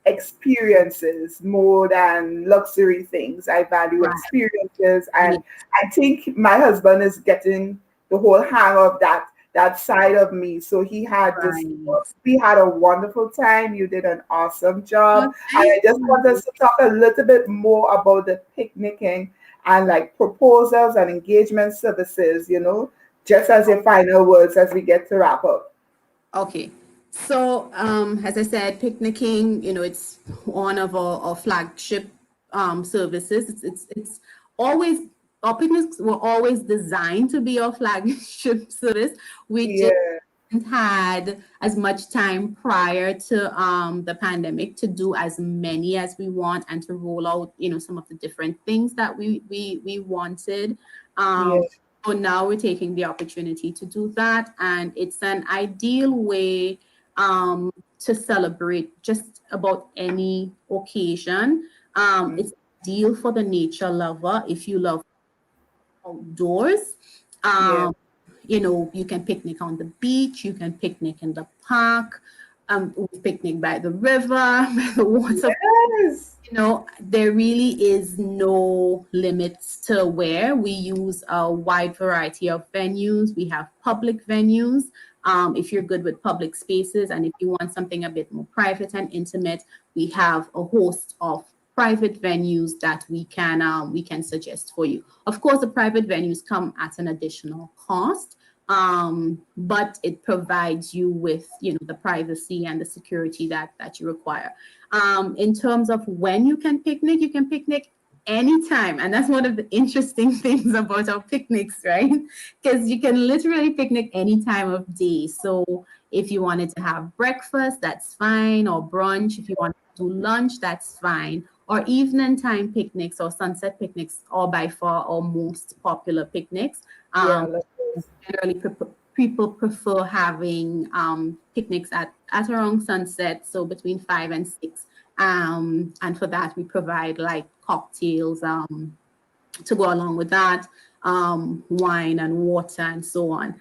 experiences more than luxury things. I value Right. experiences, Yeah. and I think my husband is getting the whole hang of that. that side of me. So he had this. Right. We had a wonderful time. You did an awesome job. Well, And thank I just want you. us to talk a little bit more about the picnicking and like proposals and engagement services, just as your final words as we get to wrap up. Okay. So, as I said, picnicking, it's one of our flagship services. It's always, our picnics were always designed to be our flagship service. We just Yeah, had as much time prior to the pandemic to do as many as we want and to roll out, some of the different things that we wanted. yeah, Um, so now we're taking the opportunity to do that, and it's an ideal way to celebrate just about any occasion. mm, It's ideal for the nature lover if you love outdoors. yeah, Um, you can picnic on the beach, you can picnic in the park, we picnic by the river, by the water. yes, There really is no limits to where we use a wide variety of venues. We have public venues. If you're good with public spaces and if you want something a bit more private and intimate, we have a host of private venues that we can suggest for you. Of course, the private venues come at an additional cost, but it provides you with the privacy and the security that you require. In terms of when you can picnic anytime, and that's one of the interesting things about our picnics, right? Because you can literally picnic any time of day. So if you wanted to have breakfast, that's fine, or brunch. If you want to do lunch, that's fine, or evening time picnics or sunset picnics, or by far our most popular picnics. yeah, um, I love this. Generally people prefer having picnics at around sunset, so between 5 and 6. And for that, we provide like cocktails to go along with that, wine and water and so on.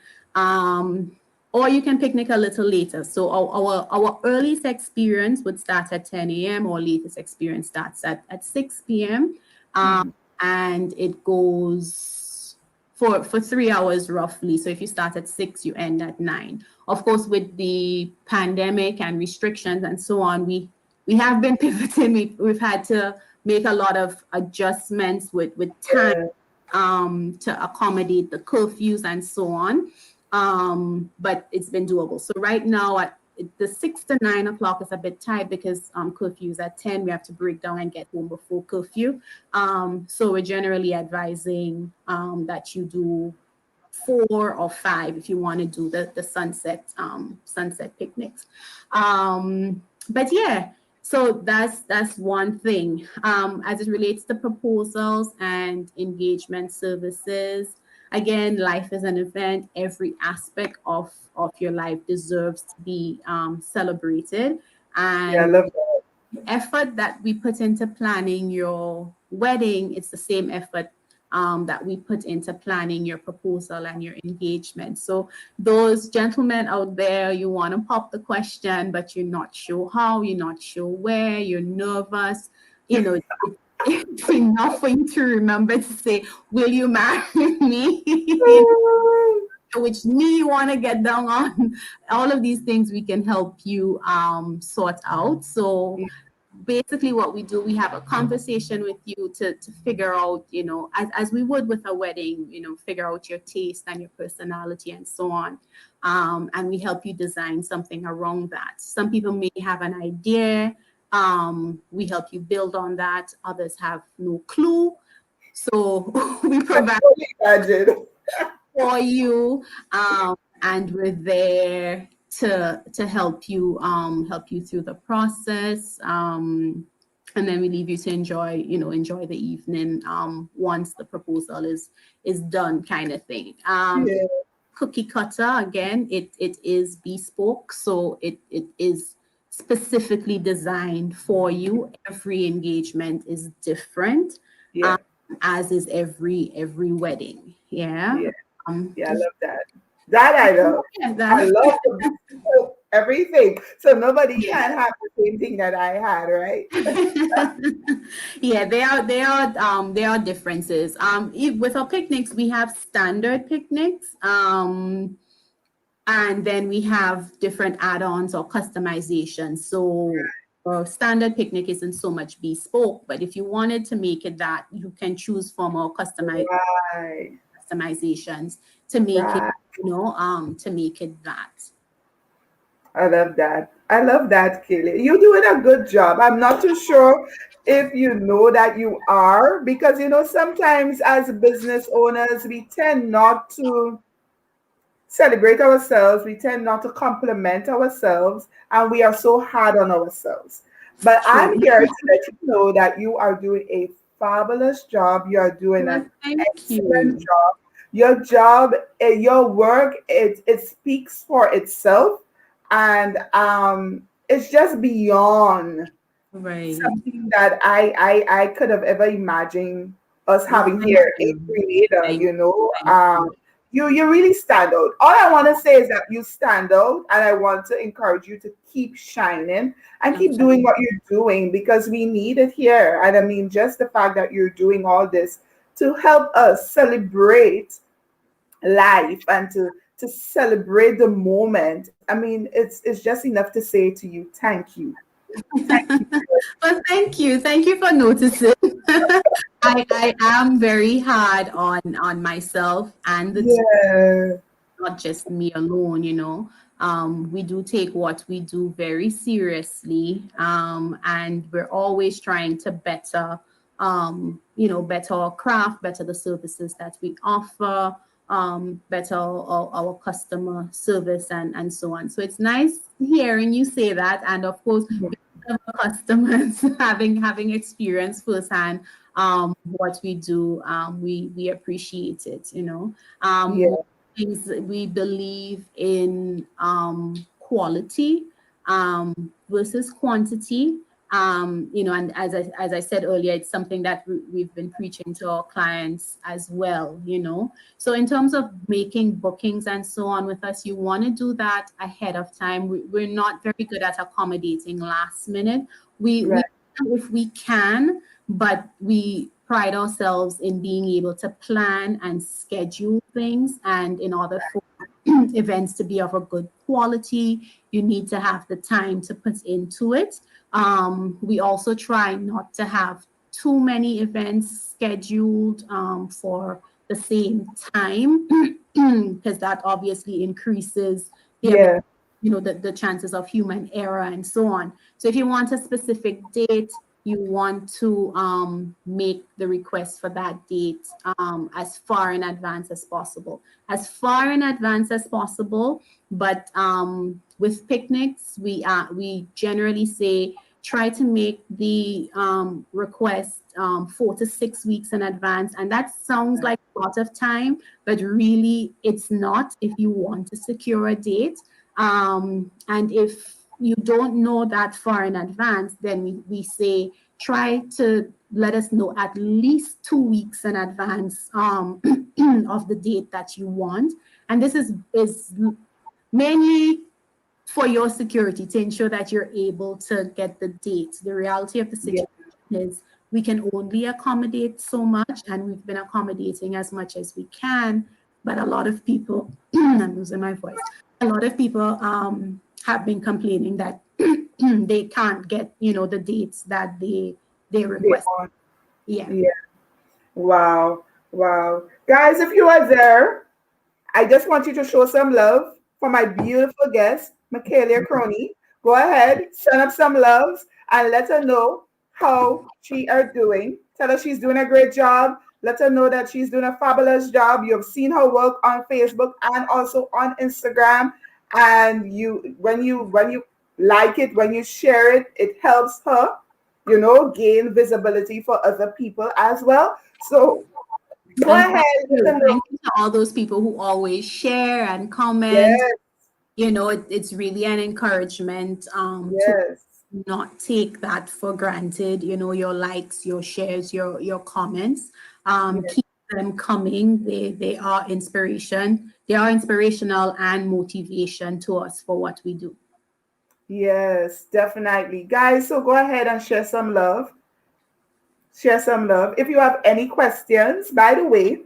Or you can picnic a little later. So our earliest experience would start at 10 a.m. Our latest experience starts at 6 p.m. Mhm. And it goes for 3 hours roughly. So if you start at 6, you end at 9. Of course, with the pandemic and restrictions and so on, we have been pivoting. We've had to make a lot of adjustments with time Yeah, to accommodate the curfews and so on. But it's been doable. So right now, at the 6 to 9 o'clock is a bit tight because curfew's at 10. We have to break down and get home before curfew. So we're generally advising that you do 4 or 5 if you want to do the sunset picnics. But yeah, so that's one thing. As it relates to proposals and engagement services, again, life is an event. Every aspect of your life deserves to be celebrated, yeah, I and love that. effort that we put into planning your wedding, it's the same effort that we put into planning your proposal and your engagement. So those gentlemen out there, you want to pop the question, but you're not sure how, you're not sure where, you're nervous, it's enough for you to remember to say, will you marry me? Which knee you want to get down on. All of these things we can help you sort out. So basically what we do, we have a conversation with you to figure out, as we would with a wedding, figure out your taste and your personality and so on. And we help you design something around that. Some people may have an idea. We help you build on that. Others have no clue. So we I provide totally imagine. for you, and we're there to help you through the process, and then we leave you to enjoy the evening once the proposal is done, kind of thing. Yeah, Cookie cutter, again, it is bespoke, so it is specifically designed for you. Every engagement is different, yeah, um, as is every wedding. Yeah. yeah, yeah, I Just love that. That I love. yeah, I that. love everything. So nobody can have the same thing that I had, right? Yeah, there are differences. With our picnics, we have standard picnics. And then we have different add-ons or customizations. So standard picnic isn't so much bespoke, but if you wanted to make it that, you can choose from our Right. customizations to make it, Right. to make it that. I love that. I love that, Kelly. You're doing a good job. I'm not too sure if you know that you are, because sometimes as business owners, we tend not to celebrate ourselves. We tend not to compliment ourselves, and we are so hard on ourselves. But True. I'm here to let you know that you are doing a fabulous job. You are doing Well, an thank excellent you. job. Your job, your work, it speaks for itself, and it's just beyond Right. something that I could have ever imagined us Well, having thank here, a you. creator, Thank, thank you. you really stand out. All I want to say is that you stand out, and I want to encourage you to keep shining and keep doing what you're doing, because we need it here. And I mean, just the fact that you're doing all this to help us celebrate life and to celebrate the moment. I mean, it's just enough to say to you, thank you. Thank you. Well, thank you. Thank you for noticing. I am very hard on myself and the team, Yeah. not just me alone. We do take what we do very seriously, and we're always trying to better our craft, better the services that we offer, better our customer service, and so on. So it's nice hearing you say that, and of course, of our customers having experience firsthand what we do. We appreciate it. Yeah. Things we believe in quality versus quantity. And as I said earlier, it's something that we've been preaching to our clients as well. So in terms of making bookings and so on with us, you want to do that ahead of time. We're not very good at accommodating last minute. We Right. if we can, but we pride ourselves in being able to plan and schedule things. And in order for events to be of a good quality, you need to have the time to put into it. We also try not to have too many events scheduled for the same time, because that obviously increases the ability, Yeah. the chances of human error and so on. So if you want a specific date, you want to make the request for that date as far in advance as possible. As far in advance as possible. But with picnics, we generally say try to make the request 4 to 6 weeks in advance. And that sounds like a lot of time, but really it's not if you want to secure a date. And if you don't know that far in advance, then we say try to let us know at least 2 weeks in advance of the date that you want. And this is mainly for your security, to ensure that you're able to get the date. The reality of the Yeah. situation is we can only accommodate so much, and we've been accommodating as much as we can. But a lot of people, I'm losing my voice, a lot of people have been complaining that they can't get, the dates that they They request. are. Yeah. Yeah. Wow. Wow. Guys, if you are there, I just want you to show some love for my beautiful guest, Michaela Crony. Go ahead, send up some loves and let her know how she are doing. Tell her she's doing a great job. Let her know that she's doing a fabulous job. You've seen her work on Facebook and also on Instagram. And when you like it, when you share it, it helps her, gain visibility for other people as well. So go And ahead, let her know. thank you to all those people who always share and comment. Yes, It's really an encouragement to yes. not take that for granted. Your likes, your shares, your comments. Keep them coming. They are inspiration. They are inspirational and motivation to us for what we do. Yes, definitely. Guys, so go ahead and share some love. Share some love. If you have any questions, by the way,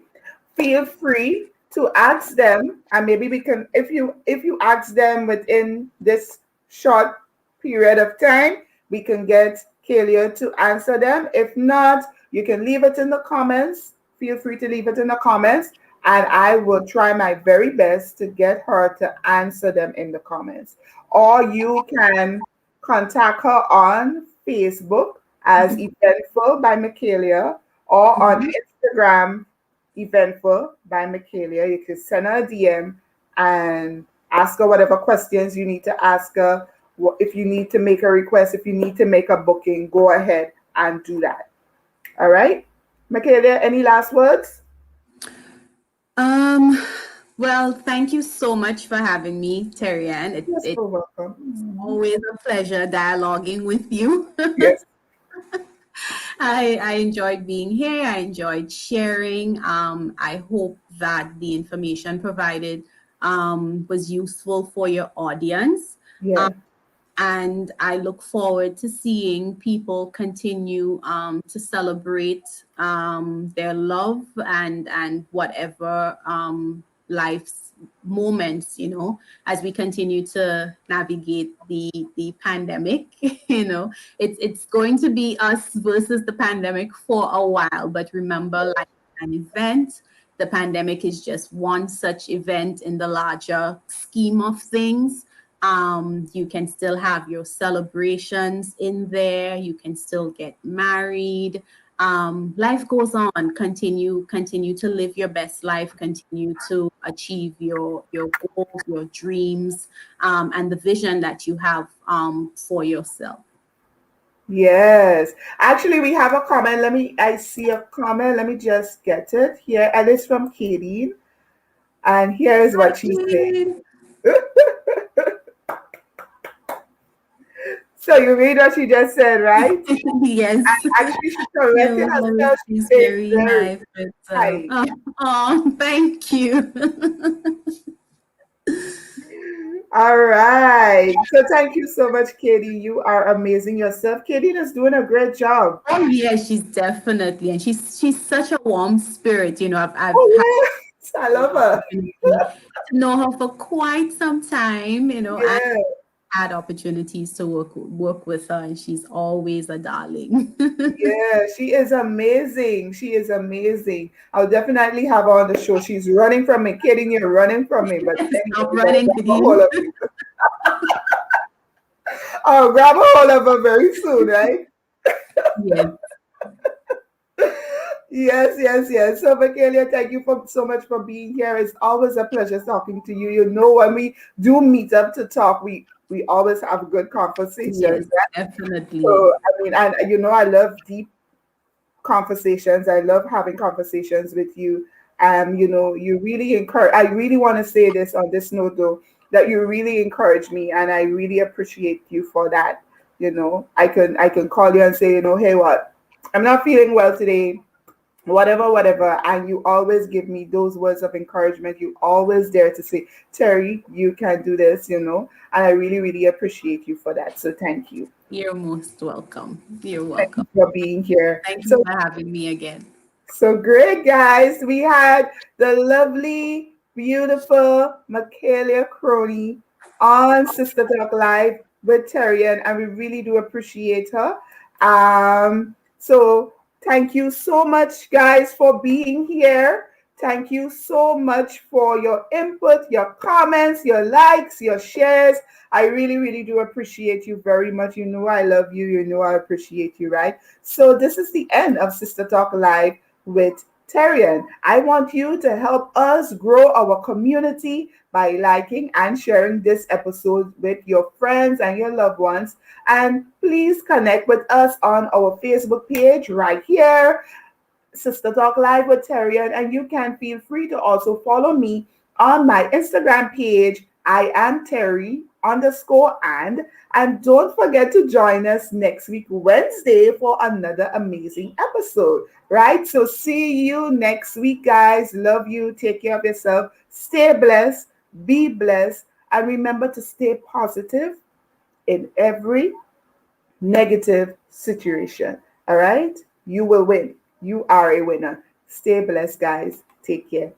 feel free to ask them, and maybe we can, if you ask them within this short period of time, we can get Kalia to answer them. If not, you can leave it in the comments. Feel free to leave it in the comments, and I will try my very best to get her to answer them in the comments. Or you can contact her on Facebook as Eventful by Michaelia, or on Mhm. Instagram, Eventful by Michaelia. You can send her a DM and ask her whatever questions you need to ask her. If you need to make a request, if you need to make a booking, go ahead and do that. All right? Michaelia, any last words? Um, well, thank you so much for having me, Terrie-Ann. Yes, It's you're welcome. always a pleasure dialoguing with you. Yes. I enjoyed being here. I enjoyed sharing. I hope that the information provided was useful for your audience. Yeah. And I look forward to seeing people continue to celebrate their love and whatever life's moments, as we continue to navigate the pandemic. It's going to be us versus the pandemic for a while, but remember, like an event, the pandemic is just one such event in the larger scheme of things. You can still have your celebrations in there. You can still get married. Life goes on. Continue to live your best life. Continue to achieve your goals, your dreams, and the vision that you have for yourself. Yes. Actually, we have a comment. I see a comment. Let me just get it here. And it's from Katie. And here is what she's saying. So you read what she just said, right? Yes, Actually, she corrected herself. She she's said very very nice. But, kind. thank you. All right. So thank you so much, Katie. You are amazing yourself. Katie is doing a great job. Oh yeah, she's definitely, and she's such a warm spirit. I've had Oh, yes. I the love her. opportunity to know her for quite some time. And Yeah. had opportunities to work with her, and she's always a darling. Yeah, she is amazing. She is amazing. I'll definitely have her on the show. She's running from me. Kidding, you're running from me. But anyway, Stop we're gonna running grab with a hold you. of you. I'll grab a hold of her very soon, right? Yes, Yes, yes, yes. So, Michaelia, thank you so much for being here. It's always a pleasure talking to you. You know, when we do meet up to talk, we always have good conversations. yes, Right? definitely. So, I mean, and I love deep conversations. I love having conversations with you. You really encourage. I really want to say this on this note, though, that you really encourage me, and I really appreciate you for that. I can call you and say, hey, what? I'm not feeling well today, whatever, and you always give me those words of encouragement. You always dare to say, Terry, you can do this, and I really, really appreciate you for that. So thank you. You're most welcome. You're Thank welcome. you for being here. Thank you So for having me again. So great, guys. We had the lovely, beautiful Michaelia Crony on Sister Talk Live with Terrie-Ann, and we really do appreciate her. So thank you so much, guys, for being here. Thank you so much for your input, your comments, your likes, your shares. I really, really do appreciate you very much. You know I love you. You know I appreciate you, right? So this is the end of Sister Talk Live with Terrie-Ann. I want you to help us grow our community by liking and sharing this episode with your friends and your loved ones. And please connect with us on our Facebook page right here, Sister Talk Live with Terrie-Ann, and you can feel free to also follow me on my Instagram page. I am Terry_and don't forget to join us next week, Wednesday, for another amazing episode. Right? So see you next week, guys. Love you. Take care of yourself. Stay blessed. Be blessed. And remember to stay positive in every negative situation. All right? You will win. You are a winner. Stay blessed, guys. Take care.